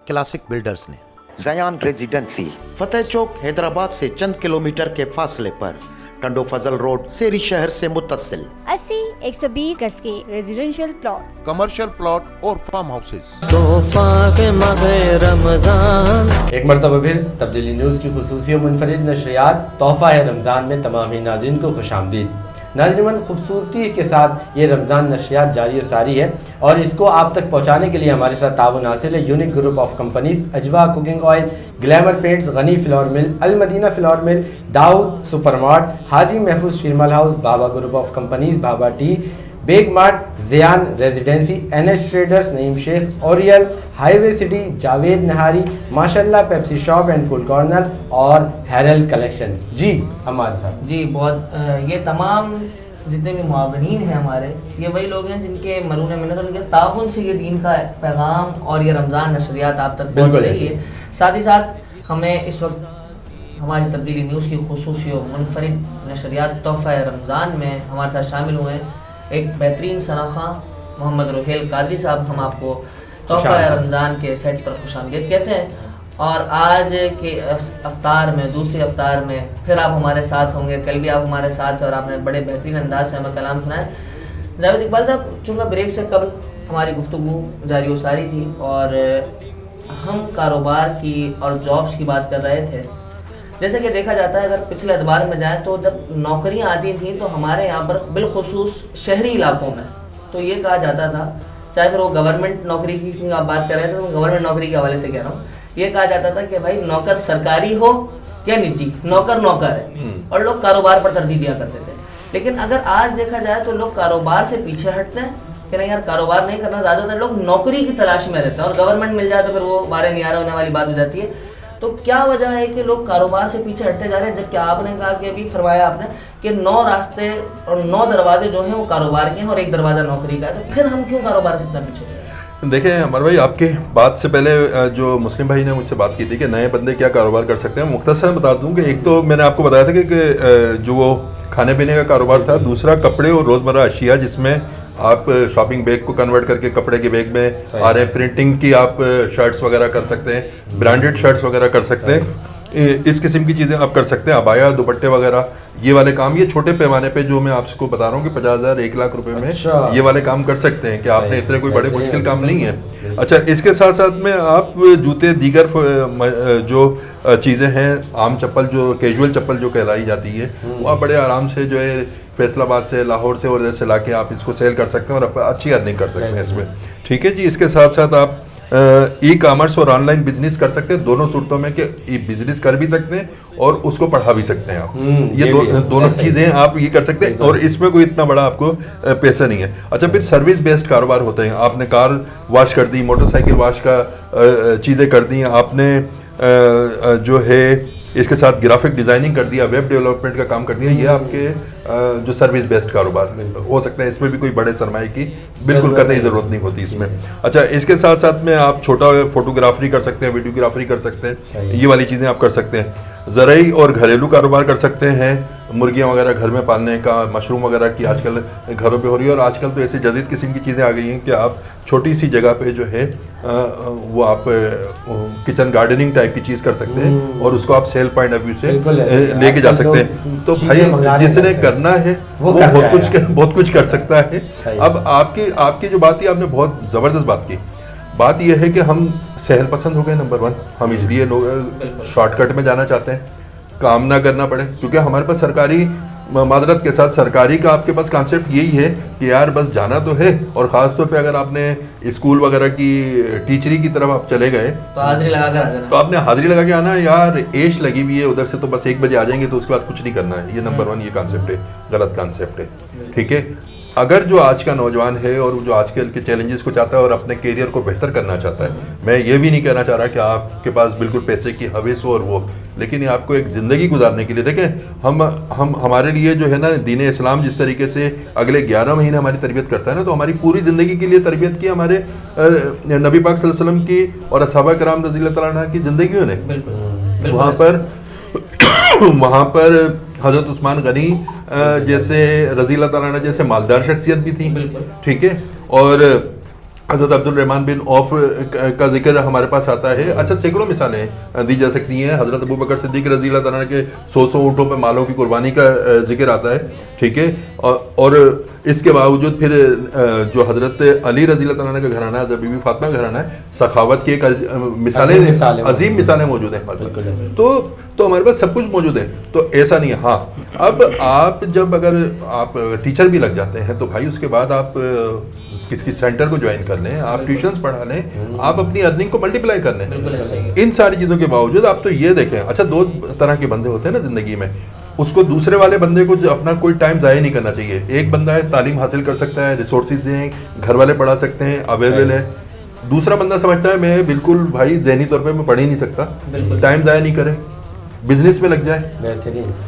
کلاسک بلڈرز نے. زیان ریزیڈنسی فتح چوک حیدرآباد سے چند کلومیٹر کے فاصلے پر ٹنڈو فضل روڈ سیری شہر سے متصل 80-120 گز کے ریزیڈینشیل پلاٹس، کمرشل پلاٹ اور فارم ہاؤسز. تحفہ ہے ماہ رمضان. ایک مرتبہ پھر تبدیلی نیوز کی خصوصی و منفرد نشریات تحفہ ہے رمضان میں تمام ہی ناظرین کو خوش آمدید. ناظرین خوبصورتی کے ساتھ یہ رمضان نشریات جاری و ساری ہے اور اس کو آپ تک پہنچانے کے لیے ہمارے ساتھ تعاون حاصل ہے unique group of companies, Ajwa cooking oil, glamour paints, Ghani flour mill, Al Madina flour mill, Daud super mart, Haji Mahfooz Sheermal house, Baba group of companies, Baba tea, Baig mart, Zayan residency, N H traders, Naeem Sheikh, Oriel, highway city, Javed Nihari, ماشاءاللہ Pepsi shop and cool corner اور ہیرل collection. جی ہمارے ساتھ جی بہت یہ تمام جتنے بھی معاونین ہیں ہمارے، یہ وہی لوگ ہیں جن کے مرہون منت اور ان کے تعاون سے یہ دین کا پیغام اور یہ رمضان نشریات آپ تک پہنچ رہی ہے. ساتھ ہی ساتھ ہمیں اس وقت ہماری تبدیلی نیوز کی خصوصی و منفرد نشریات تحفہ رمضان میں ہمارے ساتھ شامل ہوئے ہیں ایک بہترین ثناخواں محمد روحیل قادری صاحب. ہم آپ کو تحفہ رمضان کے سیٹ پر خوش آمدید کہتے ہیں اور آج کے افطار میں، دوسری افطار میں پھر آپ ہمارے ساتھ ہوں گے. کل بھی آپ ہمارے ساتھ اور آپ نے بڑے بہترین انداز سے ہمیں کلام سنا ہے. جاوید اقبال صاحب، چونکہ بریک سے قبل ہماری گفتگو جاری و ساری تھی اور ہم کاروبار کی اور جابس کی بات کر رہے تھے. جیسے کہ دیکھا جاتا ہے اگر پچھلے ادوار میں جائیں تو جب نوکریاں آتی تھیں تو ہمارے یہاں پر بالخصوص شہری علاقوں میں تو یہ کہا جاتا تھا، چاہے پھر وہ گورنمنٹ نوکری کی آپ بات کر رہے تھے تو گورنمنٹ نوکری کے حوالے سے کہہ رہا ہوں، یہ کہا جاتا تھا کہ بھائی نوکر سرکاری ہو یا نجی، نوکر نوکر ہے، اور لوگ کاروبار پر ترجیح دیا کرتے تھے. لیکن اگر آج دیکھا جائے تو لوگ کاروبار سے پیچھے ہٹتے ہیں کہ نہیں یار کاروبار نہیں کرنا، زیادہ تر لوگ نوکری کی تلاش میں رہتے ہیں اور گورنمنٹ مل جائے تو پھر وہ بارے نیارہ ہونے والی بات ہو جاتی ہے. تو کیا وجہ ہے کہ لوگ کاروبار سے پیچھے ہٹتے جا رہے ہیں، جبکہ آپ نے کہا کہ ابھی فرمایا آپ نے کہ 9 راستے اور 9 دروازے جو ہیں وہ کاروبار کے ہیں اور 1 دروازہ نوکری کا ہے، تو پھر ہم کیوں کاروبار سے اتنا پیچھے ہو گئے؟ دیکھیں عمر بھائی، آپ کے بات سے پہلے جو مسلم بھائی نے مجھ سے بات کی تھی کہ نئے بندے کیا کاروبار کر سکتے ہیں، مختصر بتا دوں کہ ایک تو میں نے آپ کو بتایا تھا کہ جو وہ کھانے پینے کا کاروبار تھا، دوسرا کپڑے اور روزمرہ اشیاء جس میں آپ شاپنگ بیگ کو کنورٹ کر کے کپڑے کے بیگ میں آ رہے ہیں، پرنٹنگ کی آپ شرٹس وغیرہ کر سکتے ہیں، برانڈڈ شرٹس وغیرہ کر سکتے ہیں، اس قسم کی چیزیں آپ کر سکتے ہیں. ابایا, دوپٹے وغیرہ, یہ والے کام, یہ چھوٹے پیمانے پہ جو میں آپ کو بتا رہا ہوں کہ 50,000 1 لاکھ روپے میں یہ والے کام کر سکتے ہیں کہ آپ نے اتنے کوئی بڑے مشکل کام نہیں ہے. اچھا, اس کے ساتھ ساتھ میں آپ جوتے, دیگر جو چیزیں ہیں, عام چپل جو کیجول چپل جو کہلائی جاتی ہے, وہ آپ بڑے آرام سے جو ہے فیصل آباد سے, لاہور سے اور ادھر سے لا کے آپ اس کو سیل کر سکتے ہیں اور اچھی ارننگ کر سکتے ہیں اس میں. ٹھیک ہے جی. اس کے ساتھ ساتھ آپ ای کامرس اور آن لائن بزنس کر سکتے ہیں, دونوں صورتوں میں کہ بزنس کر بھی سکتے ہیں اور اس کو پڑھا بھی سکتے ہیں آپ. یہ دونوں چیزیں آپ یہ کر سکتے ہیں اور اس میں کوئی اتنا بڑا آپ کو پیسہ نہیں ہے. اچھا, پھر سروس بیسڈ کاروبار ہوتے ہیں. آپ نے کار واش کر دی, موٹر سائیکل واش کا چیزیں کر دی, آپ نے جو ہے اس کے ساتھ گرافک ڈیزائننگ کر دیا, ویب ڈیولپمنٹ کا کام کر دیا, یہ آپ کے جو سروس بیسڈ کاروبار ہو سکتے ہیں. اس میں بھی کوئی بڑے سرمایہ کی بالکل قطعی ضرورت نہیں ہوتی اس میں. اچھا, اس کے ساتھ ساتھ میں آپ چھوٹا فوٹوگرافری کر سکتے ہیں, ویڈیوگرافری کر سکتے ہیں, یہ والی چیزیں آپ کر سکتے ہیں. زرعی اور گھریلو کاروبار کر سکتے ہیں, مرغیاں وغیرہ گھر میں پالنے کا, مشروم وغیرہ کی آج کل گھروں پہ ہو رہی ہے. اور آج کل تو ایسی جدید قسم کی چیزیں آ گئی ہیں کہ آپ چھوٹی سی جگہ پہ جو ہے وہ آپ کچن گارڈننگ ٹائپ کی چیز کر سکتے ہیں اور اس کو آپ سیل پوائنٹ آف ویو سے لے کے جا سکتے ہیں. تو بھائی جس نے کرنا ہے وہ بہت کچھ کر سکتا ہے. اب آپ کی جو بات تھی, آپ نے بہت زبردست بات کی. بات یہ ہے کہ ہم سہل پسند ہو گئے. نمبر 1, ہم اس لیے شارٹ کٹ میں جانا چاہتے ہیں, کام نہ کرنا پڑے, کیونکہ ہمارے پاس سرکاری, معذرت کے ساتھ سرکاری کا آپ کے پاس کانسیپٹ یہی ہے کہ یار بس جانا تو ہے. اور خاص طور پہ اگر آپ نے اسکول وغیرہ کی ٹیچری کی طرف آپ چلے گئے تو حاضری لگا کر آ جانا, تو آپ نے حاضری لگا کے آنا. یار ایش لگی ہوئی ہے ادھر سے, تو بس 1 بجے آ جائیں گے تو اس کے بعد کچھ نہیں کرنا ہے. یہ نمبر 1 یہ کانسیپٹ ہے, غلط کانسیپٹ ہے. ٹھیک ہے. اگر جو آج کا نوجوان ہے اور جو آج کل کے چیلنجز کو چاہتا ہے اور اپنے کیریئر کو بہتر کرنا چاہتا ہے, میں یہ بھی نہیں کہنا چاہ رہا کہ آپ کے پاس بالکل پیسے کی حویث ہو اور وہ, لیکن یہ آپ کو ایک زندگی گزارنے کے لیے, دیکھیں ہمارے لیے جو ہے نا دین اسلام جس طریقے سے اگلے 11 مہینے ہماری تربیت کرتا ہے نا, تو ہماری پوری زندگی کے لیے تربیت کی ہمارے نبی پاک صلی اللہ علیہ وسلم کی اور صحابہ کرام رضی اللہ تعالیٰ عنہ کی زندگیوں نے. وہاں پر حضرت عثمان غنی جیسے رضی اللہ تعالیٰ عنہ جیسے مالدار شخصیت بھی تھی. ٹھیک ہے. اور حضرت عبد الرحمن بن عوف کا ذکر ہمارے پاس آتا ہے. اچھا, سینکڑوں مثالیں دی جا سکتی ہیں. حضرت ابو بکر صدیق رضی اللہ تعالیٰ عنہ کے 100 اونٹوں پہ مالوں کی قربانی کا ذکر آتا ہے. ٹھیک ہے. اور اس کے باوجود پھر جو حضرت علی رضی اللہ تعالیٰ عنہ کا گھرانہ ہے, بی بی فاطمہ کا گھرانہ ہے, سخاوت کی ایک عظیم مثالیں موجود ہیں ہمارے پاس. تو ہمارے پاس سب کچھ موجود ہے. تو ایسا نہیں ہے. ہاں, اب آپ جب اگر آپ ٹیچر بھی لگ جاتے ہیں تو بھائی اس کے بعد آپ کسی سینٹر کو جوائن کر لیں, آپ ٹیوشنز پڑھا لیں, آپ اپنی ارننگ کو ملٹیپلائی کر لیں. ان ساری چیزوں کے باوجود آپ تو یہ دیکھیں, اچھا 2 طرح کے بندے ہوتے ہیں نا زندگی میں, اس کو دوسرے والے بندے کو اپنا کوئی ٹائم ضائع نہیں کرنا چاہیے. ایک بندہ ہے تعلیم حاصل کر سکتا ہے, ریسورسز ہیں, گھر والے پڑھا سکتے ہیں, اویلیبل ہے. دوسرا بندہ سمجھتا ہے میں بالکل بھائی ذہنی طور پہ میں پڑھ ہی نہیں سکتا, ٹائم ضائع نہیں کرے, بزنس میں لگ جائے,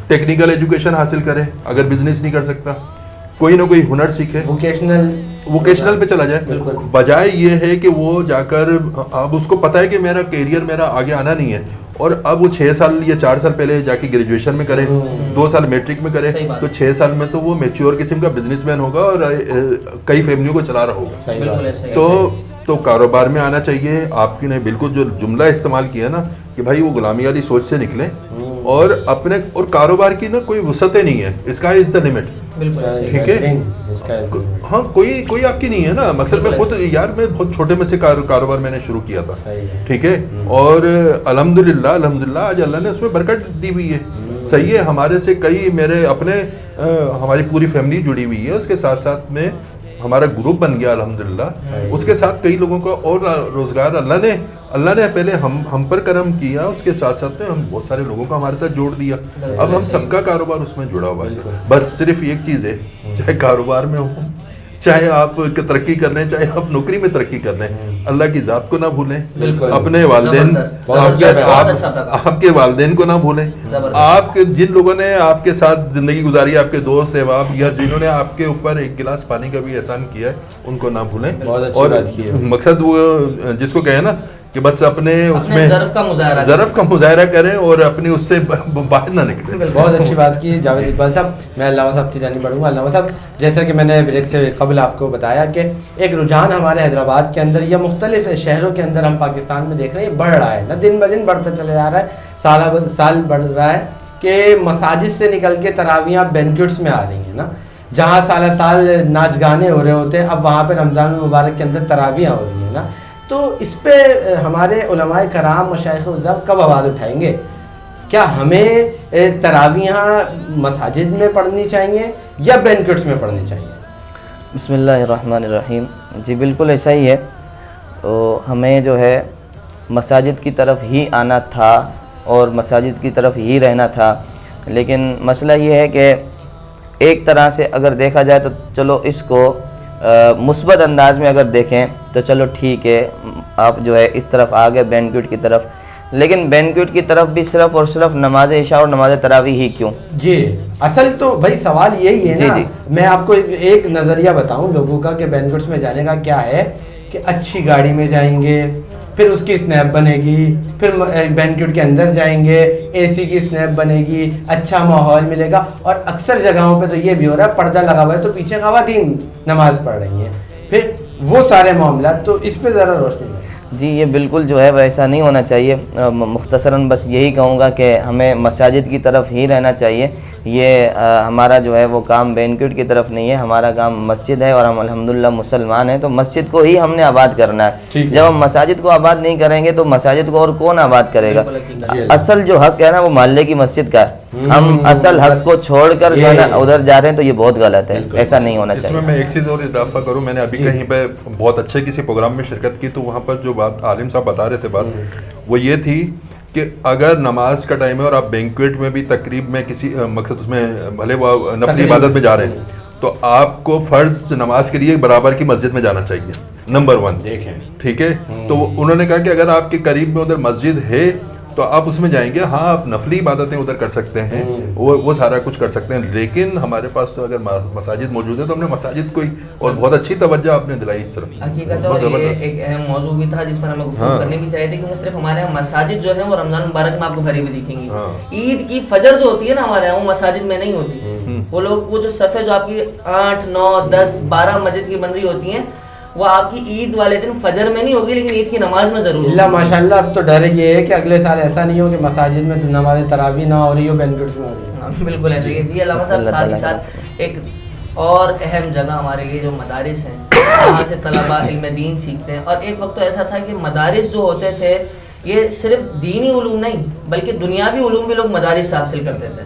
ٹیکنیکل ایجوکیشن حاصل کرے. اگر بزنس نہیں کر سکتا کوئی نہ کوئی ہنر سیکھے, ووکیشنل پہ چلا جائے. بجائے یہ ہے کہ وہ جا کر, اب اس کو پتا ہے کہ میرا کیریئر میرا آگے آنا نہیں ہے, اور اب وہ 6 سال یا 4 سال پہلے جا کے گریجویشن میں کرے, 2 سال میٹرک میں کرے, تو 6 سال میں تو وہ میچور قسم کا بزنس مین ہوگا اور کئی فیملیوں کو چلا رہا ہوگا. تو کاروبار میں آنا چاہیے. آپ نے بالکل جو جملہ استعمال کیا نا کہ بھائی وہ غلامی والی سوچ سے نکلیں اور اپنے, اور کاروبار کی نا کوئی وسعتیں نہیں ہے, اسکائی از دی لمٹ. ٹھیک ہے. ہاں, کوئی آپ کی نہیں ہے نا. مقصد میں خود یار میں بہت چھوٹے میں سے کاروبار میں نے شروع کیا تھا. ٹھیک ہے. اور الحمدللہ آج اللہ نے اس میں برکت دی ہوئی ہے. صحیح ہے. ہمارے سے کئی میرے اپنے, ہماری پوری فیملی جڑی ہوئی ہے. اس کے ساتھ ساتھ میں ہمارا گروپ بن گیا الحمدللہ. اس کے ساتھ کئی لوگوں کا اور روزگار اللہ نے پہلے ہم پر کرم کیا, اس کے ساتھ ساتھ میں ہم بہت سارے لوگوں کو ہمارے ساتھ جوڑ دیا. اب ہم سب کا کاروبار اس میں جڑا ہوا ہے. بس صرف ایک چیز ہے, چاہے کاروبار میں ہو, چاہے آپ ترقی کر لیں, چاہے آپ نوکری میں ترقی کر لیں, اللہ کی ذات کو نہ بھولیں, اپنے والدین, آپ کے والدین کو نہ بھولیں. آپ کے جن لوگوں نے آپ کے ساتھ زندگی گزاری, آپ کے دوست احباب, یا جنہوں نے آپ کے اوپر ایک گلاس پانی کا بھی احسان کیا ہے, ان کو نہ بھولیں. اور مقصد وہ جس کو کہیں نا کہ بس اپنے اس میں ظرف کا مظاہرہ کریں اور اپنی اس سے باہر نہ نکلیں. بہت اچھی بات کی جاوید اقبال صاحب. میں علامہ صاحب کی جانب بڑھوں گا. علامہ صاحب جیسا کہ میں نے بریک سے قبل آپ کو بتایا کہ ایک رجحان ہمارے حیدرآباد کے اندر یا مختلف شہروں کے اندر ہم پاکستان میں دیکھ رہے ہیں، یہ بڑھ رہا ہے نا، دن بدن بڑھتا چلا جا رہا ہے، سال بڑھ رہا ہے کہ مساجد سے نکل کے تراویحاں بینکوٹس میں آ رہی ہیں نا. جہاں سال ناچ گانے ہو رہے ہوتے ہیں اب وہاں پہ رمضان المبارک کے اندر تراویحاں ہو رہی ہیں نا. تو اس پہ ہمارے علماء کرام مشائخ الزام کب آواز اٹھائیں گے؟ کیا ہمیں تراویحاں مساجد میں پڑھنی چاہیے یا بینکوٹس میں پڑھنی چاہیے؟ بسم اللہ الرحمن الرحیم. جی بالکل ایسا ہی ہے. تو ہمیں جو ہے مساجد کی طرف ہی آنا تھا اور مساجد کی طرف ہی رہنا تھا، لیکن مسئلہ یہ ہے کہ ایک طرح سے اگر دیکھا جائے تو چلو اس کو مثبت انداز میں اگر دیکھیں تو چلو ٹھیک ہے، آپ جو ہے اس طرف آ گئے بینکوٹ کی طرف، لیکن بینکوٹ کی طرف بھی صرف اور صرف نماز عشاء اور نماز تراویح ہی کیوں؟ جی اصل تو بھائی سوال یہی ہے نا. میں آپ کو ایک نظریہ بتاؤں لوگوں کا کہ بینکوٹس میں جانے کا کیا ہے کہ اچھی گاڑی میں جائیں گے، پھر اس کی اسنیپ بنے گی، پھر بینکوٹ کے اندر جائیں گے اے سی کی اسنیپ بنے گی، اچھا ماحول ملے گا. اور اکثر جگہوں پہ تو یہ بھی ہو رہا ہے پردہ لگا ہوا ہے تو پیچھے خواتین نماز پڑھ رہی ہیں، پھر وہ سارے معاملات. تو اس پہ ذرا روشنی دیں. جی یہ بالکل جو ہے ویسا نہیں ہونا چاہیے. مختصراً بس یہی کہوں گا کہ ہمیں مساجد کی طرف ہی رہنا چاہیے. یہ ہمارا جو ہے وہ کام بینکوٹ کی طرف نہیں ہے، ہمارا کام مسجد ہے اور ہم الحمدللہ مسلمان ہیں، تو مسجد کو ہی ہم نے آباد کرنا ہے. جب ہم مساجد کو آباد نہیں کریں گے تو مساجد کو اور کون آباد کرے گا؟ اصل جو حق ہے نا وہ محلے کی مسجد کا ہے. ہم اصل حق کو چھوڑ کر جو ہے نا ادھر جا رہے ہیں تو یہ بہت غلط ہے، ایسا نہیں ہونا چاہیے. اس میں ایک چیز اور اضافہ کروں، میں نے ابھی کہیں پہ بہت اچھے کسی پروگرام میں شرکت کی تو وہاں پر جو بات عالم صاحب بتا رہے تھے بات وہ یہ تھی کہ اگر نماز کا ٹائم ہے اور آپ بینکویٹ میں بھی تقریب میں کسی مقصد اس میں بھلے وہ نفلی عبادت میں جا رہے ہیں تو آپ کو فرض نماز کے لیے برابر کی مسجد میں جانا چاہیے، نمبر 1. دیکھیں ٹھیک ہے، تو انہوں نے کہا کہ اگر آپ کے قریب میں ادھر مسجد ہے تو آپ اس میں جائیں گے. ہاں آپ نفلی عبادتیں ادھر کر سکتے ہیں، وہ سارا کچھ کر سکتے ہیں، لیکن ہمارے پاس تو اگر مساجد موجود ہے تو ہم نے مساجد کو اور بہت اچھی توجہ آپ نے دلائی اس طرف. حقیقت یہ ایک اہم موضوع بھی تھا جس پر ہمیں گفتگو کرنی بھی چاہیے تھی، کیونکہ صرف ہمارے یہاں مساجد جو ہے وہ رمضان مبارک میں آپ کو بھری ہوئی دکھیں گی. عید کی فجر جو ہوتی ہے نا ہمارے یہاں وہ مساجد میں نہیں ہوتی. وہ لوگ وہ جو صفیں جو آپ کی 8 9 10 12 مسجد کی بن رہی ہوتی ہیں وہ آپ کی عید والے دن فجر میں نہیں ہوگی لیکن عید کی نماز میں ضرور. اللہ ماشاءاللہ. اب تو ڈر یہ ہے کہ اگلے سال ایسا نہیں ہو کہ مساجد میں نماز تراویح نہ ہو رہی ہو بینکوٹس میں ہو رہی ہے. بالکل ایسا ہی. جی علامہ صاحب ساتھ ہی ساتھ ایک اور اہم جگہ ہمارے لیے جو مدارس ہیں جہاں سے طلباء علم دین سیکھتے ہیں، اور ایک وقت تو ایسا تھا کہ مدارس جو ہوتے تھے یہ صرف دینی علوم نہیں بلکہ دنیاوی علوم بھی لوگ مدارس سے حاصل کرتے تھے.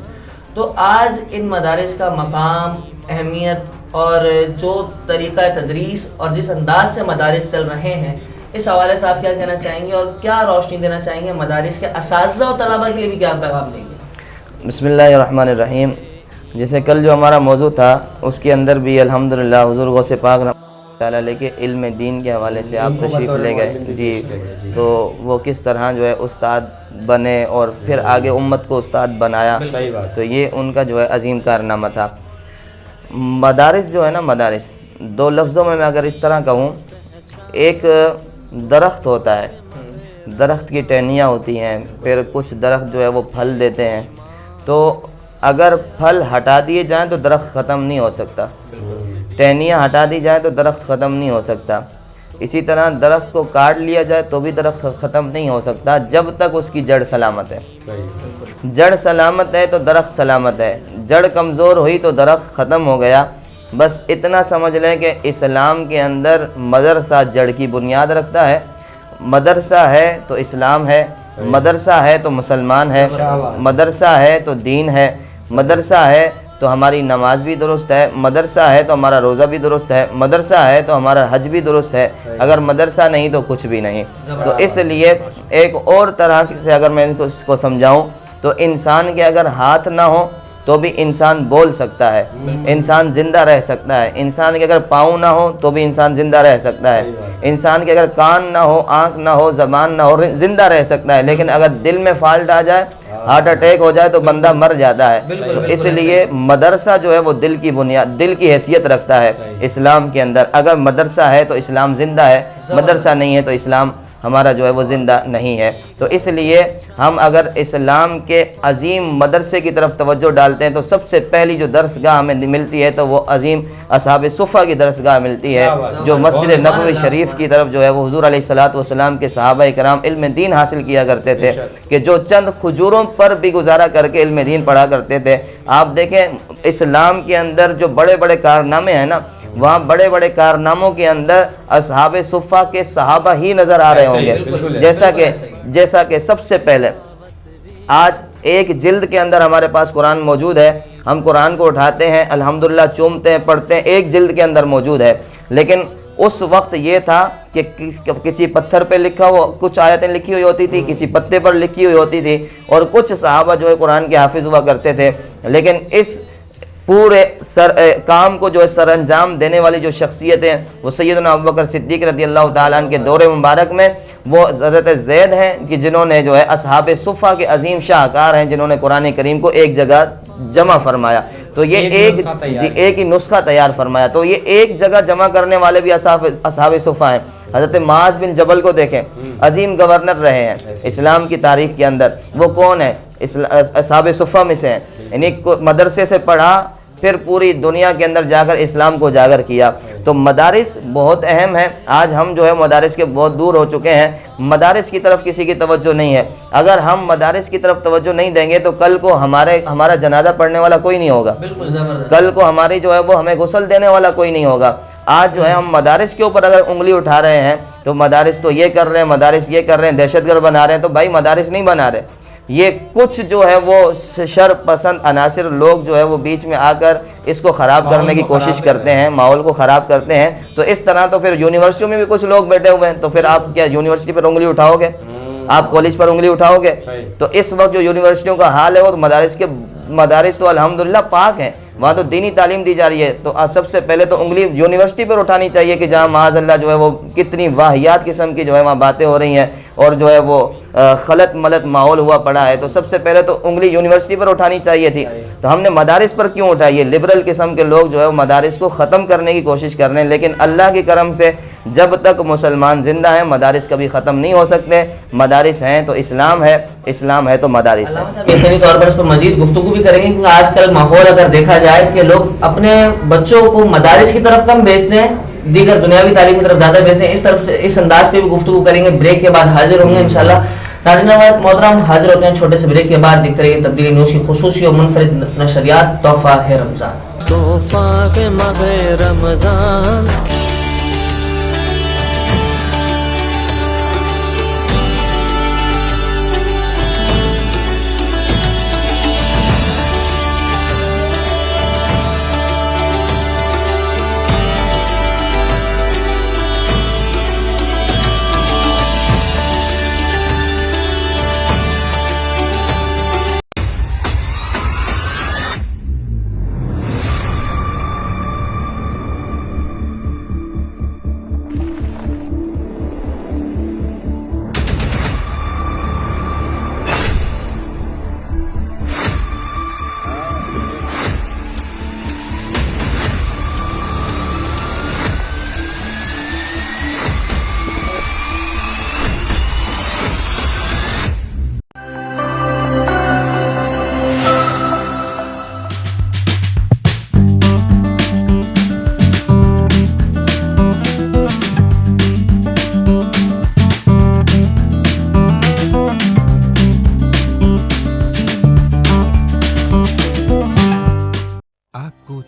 تو آج ان مدارس کا مقام، اہمیت اور جو طریقہ تدریس اور جس انداز سے مدارس چل رہے ہیں اس حوالے سے آپ کیا کہنا چاہیں گے اور کیا روشنی دینا چاہیں گے؟ مدارس کے اساتذہ اور طلباء کے لیے بھی کیا پیغام دیں گے؟ بسم اللہ الرحمن الرحیم. جیسے کل جو ہمارا موضوع تھا اس کے اندر بھی الحمدللہ حضور غوث پاک رحمۃ اللہ تعالیٰ لے کے علم دین کے حوالے سے آپ تشریف لے گئے. جی تو وہ کس طرح جو ہے استاد بنے اور پھر آگے امت کو استاد بنایا، تو یہ ان کا جو ہے عظیم کارنامہ تھا. مدارس جو ہے نا، مدارس 2 لفظوں میں اگر اس طرح کہوں، ایک درخت ہوتا ہے، درخت کی ٹہنیاں ہوتی ہیں، پھر کچھ درخت جو ہے وہ پھل دیتے ہیں، تو اگر پھل ہٹا دیے جائیں تو درخت ختم نہیں ہو سکتا، ٹہنیاں ہٹا دی جائیں تو درخت ختم نہیں ہو سکتا. اسی طرح درخت کو کاٹ لیا جائے تو بھی درخت ختم نہیں ہو سکتا جب تک اس کی جڑ سلامت ہے. جڑ سلامت ہے تو درخت سلامت ہے، جڑ کمزور ہوئی تو درخت ختم ہو گیا. بس اتنا سمجھ لیں کہ اسلام کے اندر مدرسہ جڑ کی بنیاد رکھتا ہے. مدرسہ ہے تو اسلام ہے، مدرسہ ہے تو مسلمان ہے، مدرسہ ہے تو دین ہے، مدرسہ ہے تو ہماری نماز بھی درست ہے، مدرسہ ہے تو ہمارا روزہ بھی درست ہے، مدرسہ ہے تو ہمارا حج بھی درست ہے. اگر مدرسہ نہیں تو کچھ بھی نہیں. تو اس لیے ایک اور طرح سے اگر میں اس کو سمجھاؤں تو انسان کے اگر ہاتھ نہ ہو تو بھی انسان بول سکتا ہے، انسان زندہ رہ سکتا ہے. انسان کے اگر پاؤں نہ ہو تو بھی انسان زندہ رہ سکتا ہے. انسان کے اگر کان نہ ہو، آنکھ نہ ہو، زبان نہ ہو، زندہ رہ سکتا ہے. لیکن اگر دل میں فالٹ آ جائے، ہارٹ اٹیک ہو جائے تو بندہ مر جاتا ہے. تو اس لیے مدرسہ جو ہے وہ دل کی بنیاد، دل کی حیثیت رکھتا ہے اسلام کے اندر. اگر مدرسہ ہے تو اسلام زندہ ہے، مدرسہ نہیں ہے تو اسلام ہمارا جو ہے وہ زندہ نہیں ہے. تو اس لیے ہم اگر اسلام کے عظیم مدرسے کی طرف توجہ ڈالتے ہیں تو سب سے پہلی جو درسگاہ ہمیں ملتی ہے تو وہ عظیم اصحاب صفہ کی درسگاہ ملتی ہے, جو مسجد نبوی شریف کی طرف جو ہے وہ حضور علیہ الصلوۃ والسلام کے صحابہ کرام علم دین حاصل کیا کرتے تھے, کہ جو چند کھجوروں پر بھی گزارا کر کے علم دین پڑھا کرتے تھے. آپ دیکھیں اسلام کے اندر جو بڑے بڑے کارنامے ہیں نا, وہاں بڑے بڑے کارناموں کے اندر اصحاب صفہ کے صحابہ ہی نظر آ رہے ہوں گے. جیسا کہ سب سے پہلے آج ایک جلد کے اندر ہمارے پاس قرآن موجود ہے, ہم قرآن کو اٹھاتے ہیں, الحمدللہ چومتے ہیں, پڑھتے ہیں, ایک جلد کے اندر موجود ہے. لیکن اس وقت یہ تھا کہ کسی پتھر پہ لکھا ہوا کچھ آیتیں لکھی ہوئی ہوتی تھی, کسی پتے پر لکھی ہوئی ہوتی تھی, اور کچھ صحابہ جو ہے قرآن کے حافظ ہوا کرتے تھے. لیکن اس پورے کام کو جو ہے سر انجام دینے والی جو شخصیتیں وہ سیدنا ابوبکر صدیق رضی اللہ تعالیٰ عنہ کے دور مبارک میں وہ حضرت زید ہیں, کہ جنہوں نے جو ہے اصحاب صفہ کے عظیم شاہکار ہیں, جنہوں نے قرآن کریم کو ایک جگہ جمع فرمایا. تو یہ ایک ہی نسخہ تیار فرمایا. تو یہ ایک جگہ جمع کرنے والے بھی اصحاب صفہ ہیں. حضرت معاذ بن جبل کو دیکھیں, عظیم گورنر رہے ہیں اسلام کی تاریخ کے اندر, وہ کون ہے؟ اصحاب صفہ میں سے ہیں. یعنی مدرسے سے پڑھا, پھر پوری دنیا کے اندر جا کر اسلام کو اجاگر کیا. تو مدارس بہت اہم ہے. آج ہم جو ہے مدارس کے بہت دور ہو چکے ہیں, مدارس کی طرف کسی کی توجہ نہیں ہے. اگر ہم مدارس کی طرف توجہ نہیں دیں گے تو کل کو ہمارا جنازہ پڑھنے والا کوئی نہیں ہوگا, کل کو ہماری جو ہے وہ ہمیں غسل دینے والا کوئی نہیں ہوگا. آج جو ہے ہم مدارس کے اوپر اگر انگلی اٹھا رہے ہیں تو مدارس تو یہ کر رہے ہیں, مدارس یہ کر رہے ہیں, دہشت گرد بنا رہے ہیں. تو بھائی مدارس نہیں بنا رہے, یہ کچھ جو ہے وہ شر پسند عناصر لوگ جو ہے وہ بیچ میں آ کر اس کو خراب کرنے کی کوشش کرتے ہیں, ماحول کو خراب کرتے ہیں. تو اس طرح تو پھر یونیورسٹیوں میں بھی کچھ لوگ بیٹھے ہوئے ہیں, تو پھر آپ کیا یونیورسٹی پر انگلی اٹھاؤ گے؟ آپ کالج پر انگلی اٹھاؤ گے؟ تو اس وقت جو یونیورسٹیوں کا حال ہے وہ مدارس تو الحمدللہ پاک ہیں, وہاں تو دینی تعلیم دی جا رہی ہے. تو سب سے پہلے تو انگلی یونیورسٹی پر اٹھانی چاہیے کہ جہاں معاذ اللہ جو ہے وہ کتنی واہیات قسم کی جو ہے وہاں باتیں ہو رہی ہیں اور جو ہے وہ خلط ملط ماحول ہوا پڑا ہے. تو سب سے پہلے تو انگلی یونیورسٹی پر اٹھانی چاہیے تھی. تو ہم نے مدارس پر کیوں اٹھائی؟ ہے لبرل قسم کے لوگ جو ہے وہ مدارس کو ختم کرنے کی کوشش کر رہے ہیں. لیکن اللہ کے کرم سے جب تک مسلمان زندہ ہیں مدارس کبھی ختم نہیں ہو سکتے. مدارس ہیں تو اسلام ہے, اسلام ہے تو مدارس ہے. یقینی طور پر اس پر مزید گفتگو بھی کریں گے, کیونکہ آج کل ماحول اگر دیکھا جائے کہ لوگ اپنے بچوں کو مدارس کی طرف کم بھیجتے ہیں, دیگر دنیاوی تعلیم کی طرف زیادہ بھیجتے ہیں. اس طرف سے اس انداز پہ بھی گفتگو کریں گے. بریک کے بعد حاضر ہوں گے انشاءاللہ. ناظرین محترم, حاضر ہوتے ہیں چھوٹے سے بریک کے بعد. دیکھتے رہیے تبدیلی نیوز کی خصوصی اور منفرد نشریات تحفہ ہے رمضان. تحفہ کے ماہ رمضان,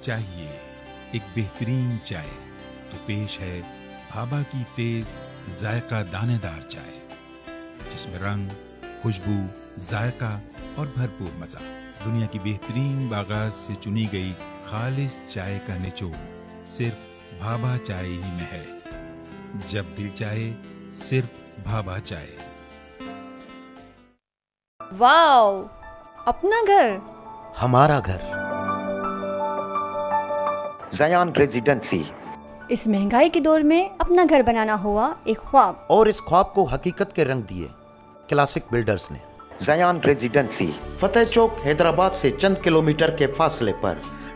چاہیے ایک بہترین چائے تو پیش ہے بھابا کی تیز ذائقہ دانے دار چائے، جس میں رنگ، خوشبو، ذائقہ اور بھرپور مزہ۔ دنیا کی بہترین باغات سے چنی گئی خالص چائے کا نچوڑ صرف بھابا چائے ہی میں ہے۔ جب دل چاہے صرف بھابا چائے۔ واو، اپنا گھر، ہمارا گھر، زیان ریزیڈنسی۔ اس مہنگائی کے دور میں اپنا گھر بنانا ہوا ایک خواب، اور اس خواب کو حقیقت کے رنگ دیے کلاسک بلڈرز نے۔ زیان ریزیڈنسی فتح چوک حیدرآباد سے چند کلومیٹر کے فاصلے پر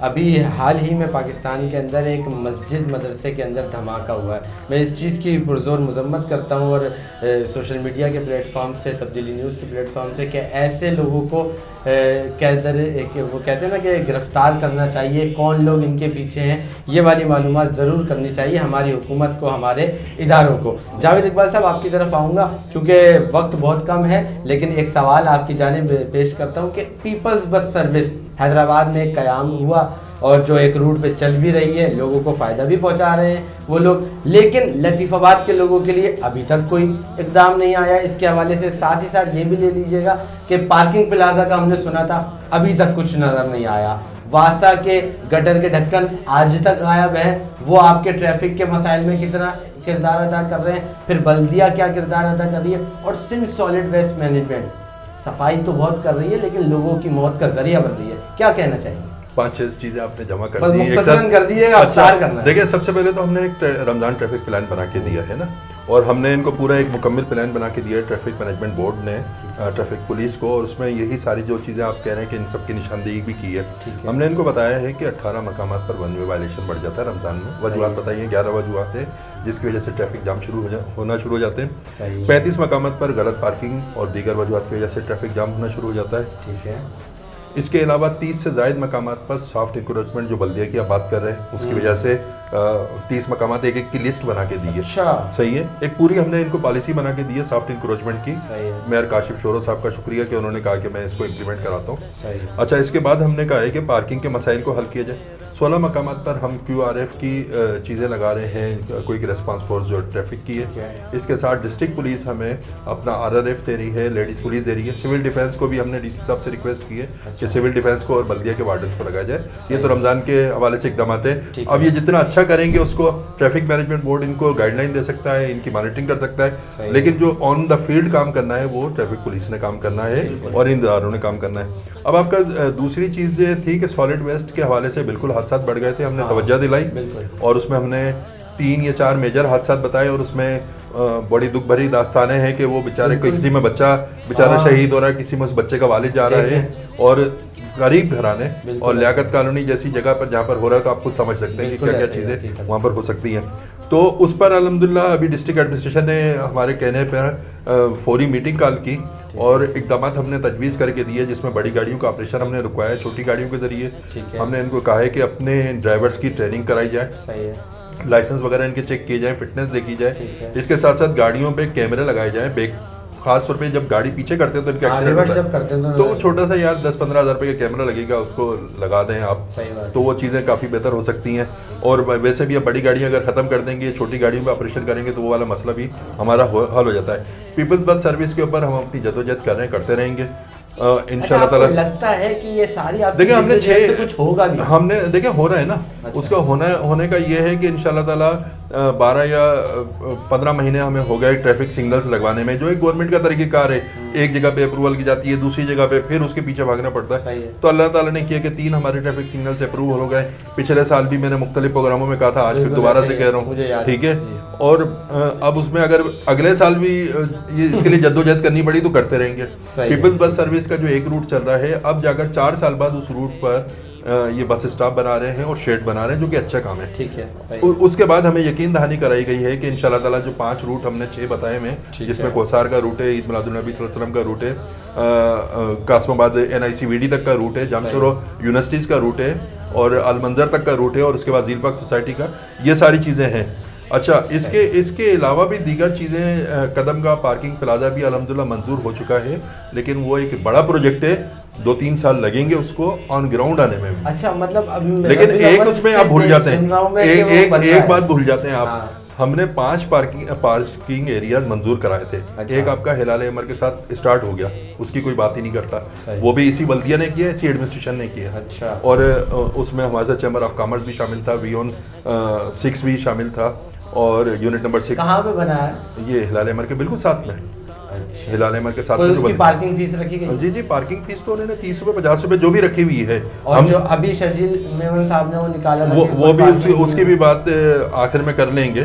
ابھی حال ہی میں پاکستان کے اندر ایک مسجد مدرسے کے اندر دھماکہ ہوا ہے. میں اس چیز کی پرزور مذمت کرتا ہوں اور سوشل میڈیا کے پلیٹ فارم سے, تبدیلی نیوز کے پلیٹ فارم سے, کہ ایسے لوگوں کو وہ کہتے ہیں نا کہ گرفتار کرنا چاہیے, کون لوگ ان کے پیچھے ہیں, یہ والی معلومات ضرور کرنی چاہیے ہماری حکومت کو, ہمارے اداروں کو. جاوید اقبال صاحب آپ کی طرف آؤں گا کیونکہ وقت بہت کم ہے, لیکن ایک سوال آپ کی جانب پیش کرتا ہوں کہ پیپلز بس سروس حیدرآباد میں ایک قیام ہوا اور جو ایک روٹ پہ چل بھی رہی ہے, لوگوں کو فائدہ بھی پہنچا رہے ہیں وہ لوگ, لیکن لطیف آباد کے لوگوں کے لیے ابھی تک کوئی اقدام نہیں آیا. اس کے حوالے سے ساتھ ہی ساتھ یہ بھی لے لیجئے گا کہ پارکنگ پلازا کا ہم نے سنا تھا, ابھی تک کچھ نظر نہیں آیا. واسا کے گٹر کے ڈھکن آج تک غائب ہیں, وہ آپ کے ٹریفک کے مسائل میں کتنا کردار ادا کر رہے ہیں, پھر بلدیہ کیا کردار ادا کر رہی ہے, اور سندھ سالڈ ویسٹ مینجمنٹ صفائی تو بہت کر رہی ہے لیکن لوگوں کی موت کا ذریعہ بن رہی ہے. کیا کہنا چاہیے؟ 5-6 چیزیں آپ نے جمع کر دی مختصراً کر دیے گا. اچھا دیکھیں, سب سے پہلے تو ہم نے ایک رمضان ٹریفک پلان بنا کے دیا ہے نا, اور ہم نے ان کو پورا ایک مکمل پلان بنا کے دیا ہے ٹریفک مینجمنٹ بورڈ نے ٹریفک پولیس کو, اور اس میں یہی ساری جو چیزیں آپ کہہ رہے ہیں کہ ان سب کی نشاندہی بھی کی ہے. ہم نے ان کو بتایا ہے کہ 18 مقامات پر ون وے وائلیشن بڑھ جاتا ہے رمضان میں. وجوہات بتائیے, 11 وجوہات ہیں جس کی وجہ سے ٹریفک جام ہونا شروع ہو جاتے ہیں. 35 مقامات پر غلط پارکنگ اور دیگر وجوہات کی وجہ سے ٹریفک جام ہونا شروع ہو جاتا ہے. ٹھیک ہے. اس کے علاوہ 30 سے زائد مقامات پر سافٹ انکروچمنٹ جو بلدیہ کی آپ بات کر رہے ہیں اس کی وجہ سے 30 مقامات ایک کی لسٹ بنا کے دی ہے. صحیح ہے, ایک پوری ہم نے ان کو پالیسی بنا کے دی ہے سافٹ انکروچمنٹ کی. میئر کاشف شورو صاحب کا شکریہ کہ انہوں نے کہا کہ میں اس کو امپلیمنٹ کراتا ہوں. اچھا, اس کے بعد ہم نے کہا ہے کہ پارکنگ کے مسائل کو حل کیا جائے. 16 مقامات پر ہم QRF کی چیزیں لگا رہے ہیں, کوئک ریسپانس فورس جو ٹریفک کی ہے. اس کے ساتھ ڈسٹرکٹ پولیس ہمیں اپنا RRF دے رہی ہے, لیڈیز پولیس دے رہی ہے. سول ڈیفینس کو بھی ہم نے ڈی سی صاحب سے ریکویسٹ کی ہے کہ سول ڈیفینس کو اور بلدیہ کے وارڈنس کو لگایا جائے. یہ تو رمضان کے حوالے سے اقدامات ہیں. اب یہ جتنا اچھا کریں گے اس کو ٹریفک مینجمنٹ بورڈ ان کو گائیڈ لائن دے سکتا ہے, ان کی مانیٹرنگ کر سکتا ہے, لیکن جو آن دا فیلڈ کام کرنا ہے وہ ٹریفک پولیس نے کام کرنا ہے اور ان اداروں نے کام کرنا ہے. اب آپ کا دوسری چیز یہ تھی کہ سالڈ ویسٹ کے حوالے سے بالکل حادثات بڑھ گئے تھے, ہم نے توجہ دلائی اور اس میں ہم نے 3 یا 4 میجر حادثات بتائے, اور اس میں بڑی دکھ بھری داستانیں ہیں کہ وہ بیچارے کسی میں بچہ بیچارہ شہید ہو رہا ہے, کسی میں اس بچے کا والد جا رہا ہے, اور غریب گھرانے اور لیاقت کالونی جیسی جگہ پر جہاں پر ہو رہا ہے تو آپ خود سمجھ سکتے ہیں کہ کیا کیا چیزیں وہاں پر ہو سکتی ہیں. تو اس پر الحمدللہ ابھی ڈسٹرکٹ ایڈمنسٹریشن نے ہمارے کہنے پر فوری میٹنگ کال کی اور اقدامات ہم نے تجویز کر کے دیے, جس میں بڑی گاڑیوں کا آپریشن ہم نے رکوایا ہے. چھوٹی گاڑیوں کے ذریعے ہم نے ان کو کہا ہے کہ اپنے ڈرائیورز کی ٹریننگ کرائی جائے, لائسنس وغیرہ ان کے چیک کیے جائیں, فٹنس دیکھی جائے. اس کے ساتھ ساتھ گاڑیوں پہ کیمرے لگائے جائیں, خاص طور پہ جب گاڑی پیچھے کرتے ہیں تو ان کے ایکسیڈنٹ ہوتا ہے تو چھوٹا سا یار 10-15 ہزار روپے کا کیمرہ لگے گا, اس کو لگا دیں آپ, تو وہ چیزیں کافی بہتر ہو سکتی ہیں. اور ویسے بھی اب بڑی گاڑیاں اگر ختم کر دیں گے, چھوٹی گاڑیوں پہ آپریشن کریں گے تو وہ والا مسئلہ بھی ہمارا حل ہو جاتا ہے. پیپلز بس سروس کے اوپر ہم اپنی جدوجہد کر رہے ہیں, کرتے رہیں گے انشاءاللہ تعالی. لگتا ہے کہ یہ ساری آپ دیکھیں ہم نے کچھ ہوگا بھی, ہم نے دیکھیں ہو رہا ہے نا, اس کا ہونے کا یہ ہے کہ انشاءاللہ تعالی 12 یا 15 مہینے ہمیں ہو گئے ٹریفک سگنلز لگوانے میں, جو ایک گورنمنٹ کا طریقہ کار ہے. ایک جگہ پہ اپروول کی جاتی ہے, دوسری جگہ پہ پھر اس کے پیچھے بھاگنا پڑتا ہے. تو اللہ تعالیٰ نے کیا کہ 3 ہمارے ٹریفک سگنلز اپروو ہو گئے. پچھلے سال بھی میں نے مختلف پروگراموں میں کہا تھا, آج پھر دوبارہ سے کہہ رہا ہوں, ٹھیک ہے. اور اب اس میں اگر اگلے سال بھی اس کے لیے جدوجہد کرنی پڑی تو کرتے رہیں گے. پیپلز بس سروس کا جو ایک روٹ چل رہا ہے, اب جا کر 4 سال بعد اس روٹ پر یہ بس اسٹاپ بنا رہے ہیں اور شیڈ بنا رہے ہیں, جو کہ اچھا کام ہے. ٹھیک ہے. اس کے بعد ہمیں یقین دہانی کرائی گئی ہے کہ انشاءاللہ تعالیٰ جو 5 روٹ ہم نے 6 بتائے ہیں, جس میں کوثار کا روٹ ہے, عید میلاد النبی صلی اللہ علیہ وسلم کا روٹ ہے, قاسم آباد NICVD تک کا روٹ ہے, جامشورو یونیورسٹیز کا روٹ ہے, اور المنظر تک کا روٹ ہے, اور اس کے بعد زیل پاک سوسائٹی کا, یہ ساری چیزیں ہیں. اچھا, اس کے علاوہ بھی دیگر چیزیں, قدم کا پارکنگ پلازا بھی الحمدللہ منظور ہو چکا ہے, لیکن وہ ایک بڑا پروجیکٹ ہے, 2-3 سال لگیں گے اس کو آن گراؤنڈ آنے میں. اچھا, مطلب لیکن ایک اس میں آپ بھول جاتے ہیں, ایک بات بھول جاتے ہیں آپ, ہم نے 5 پارکنگ ایریاز منظور کرائے تھے. ایک آپ کا ہلال احمر کے ساتھ اسٹارٹ ہو گیا, اس کی کوئی بات ہی نہیں کرتا, وہ بھی اسی بلدیہ نے کیا, اسی ایڈمنسٹریشن نے کیا. اور اس میں ہمارے ساتھ چیمبر آف کامرس بھی شامل تھا, ویون 6 بھی شامل تھا, اور یونٹ نمبر 6 کہاں پہ بنا ہے؟ یہ ہلال احمر کے بالکل ساتھ میں, ہلال احمر کے ساتھ. اس کی پارکنگ فیس رکھی گئی؟ جی پارکنگ فیس تو انہوں نے 30 روپے 50 روپے جو بھی رکھی ہوئی ہے. اور جو ابھی شرجیل میمن صاحب نے وہ نکالا تھا, وہ بھی اس کی بھی بات آخر میں کر لیں گے.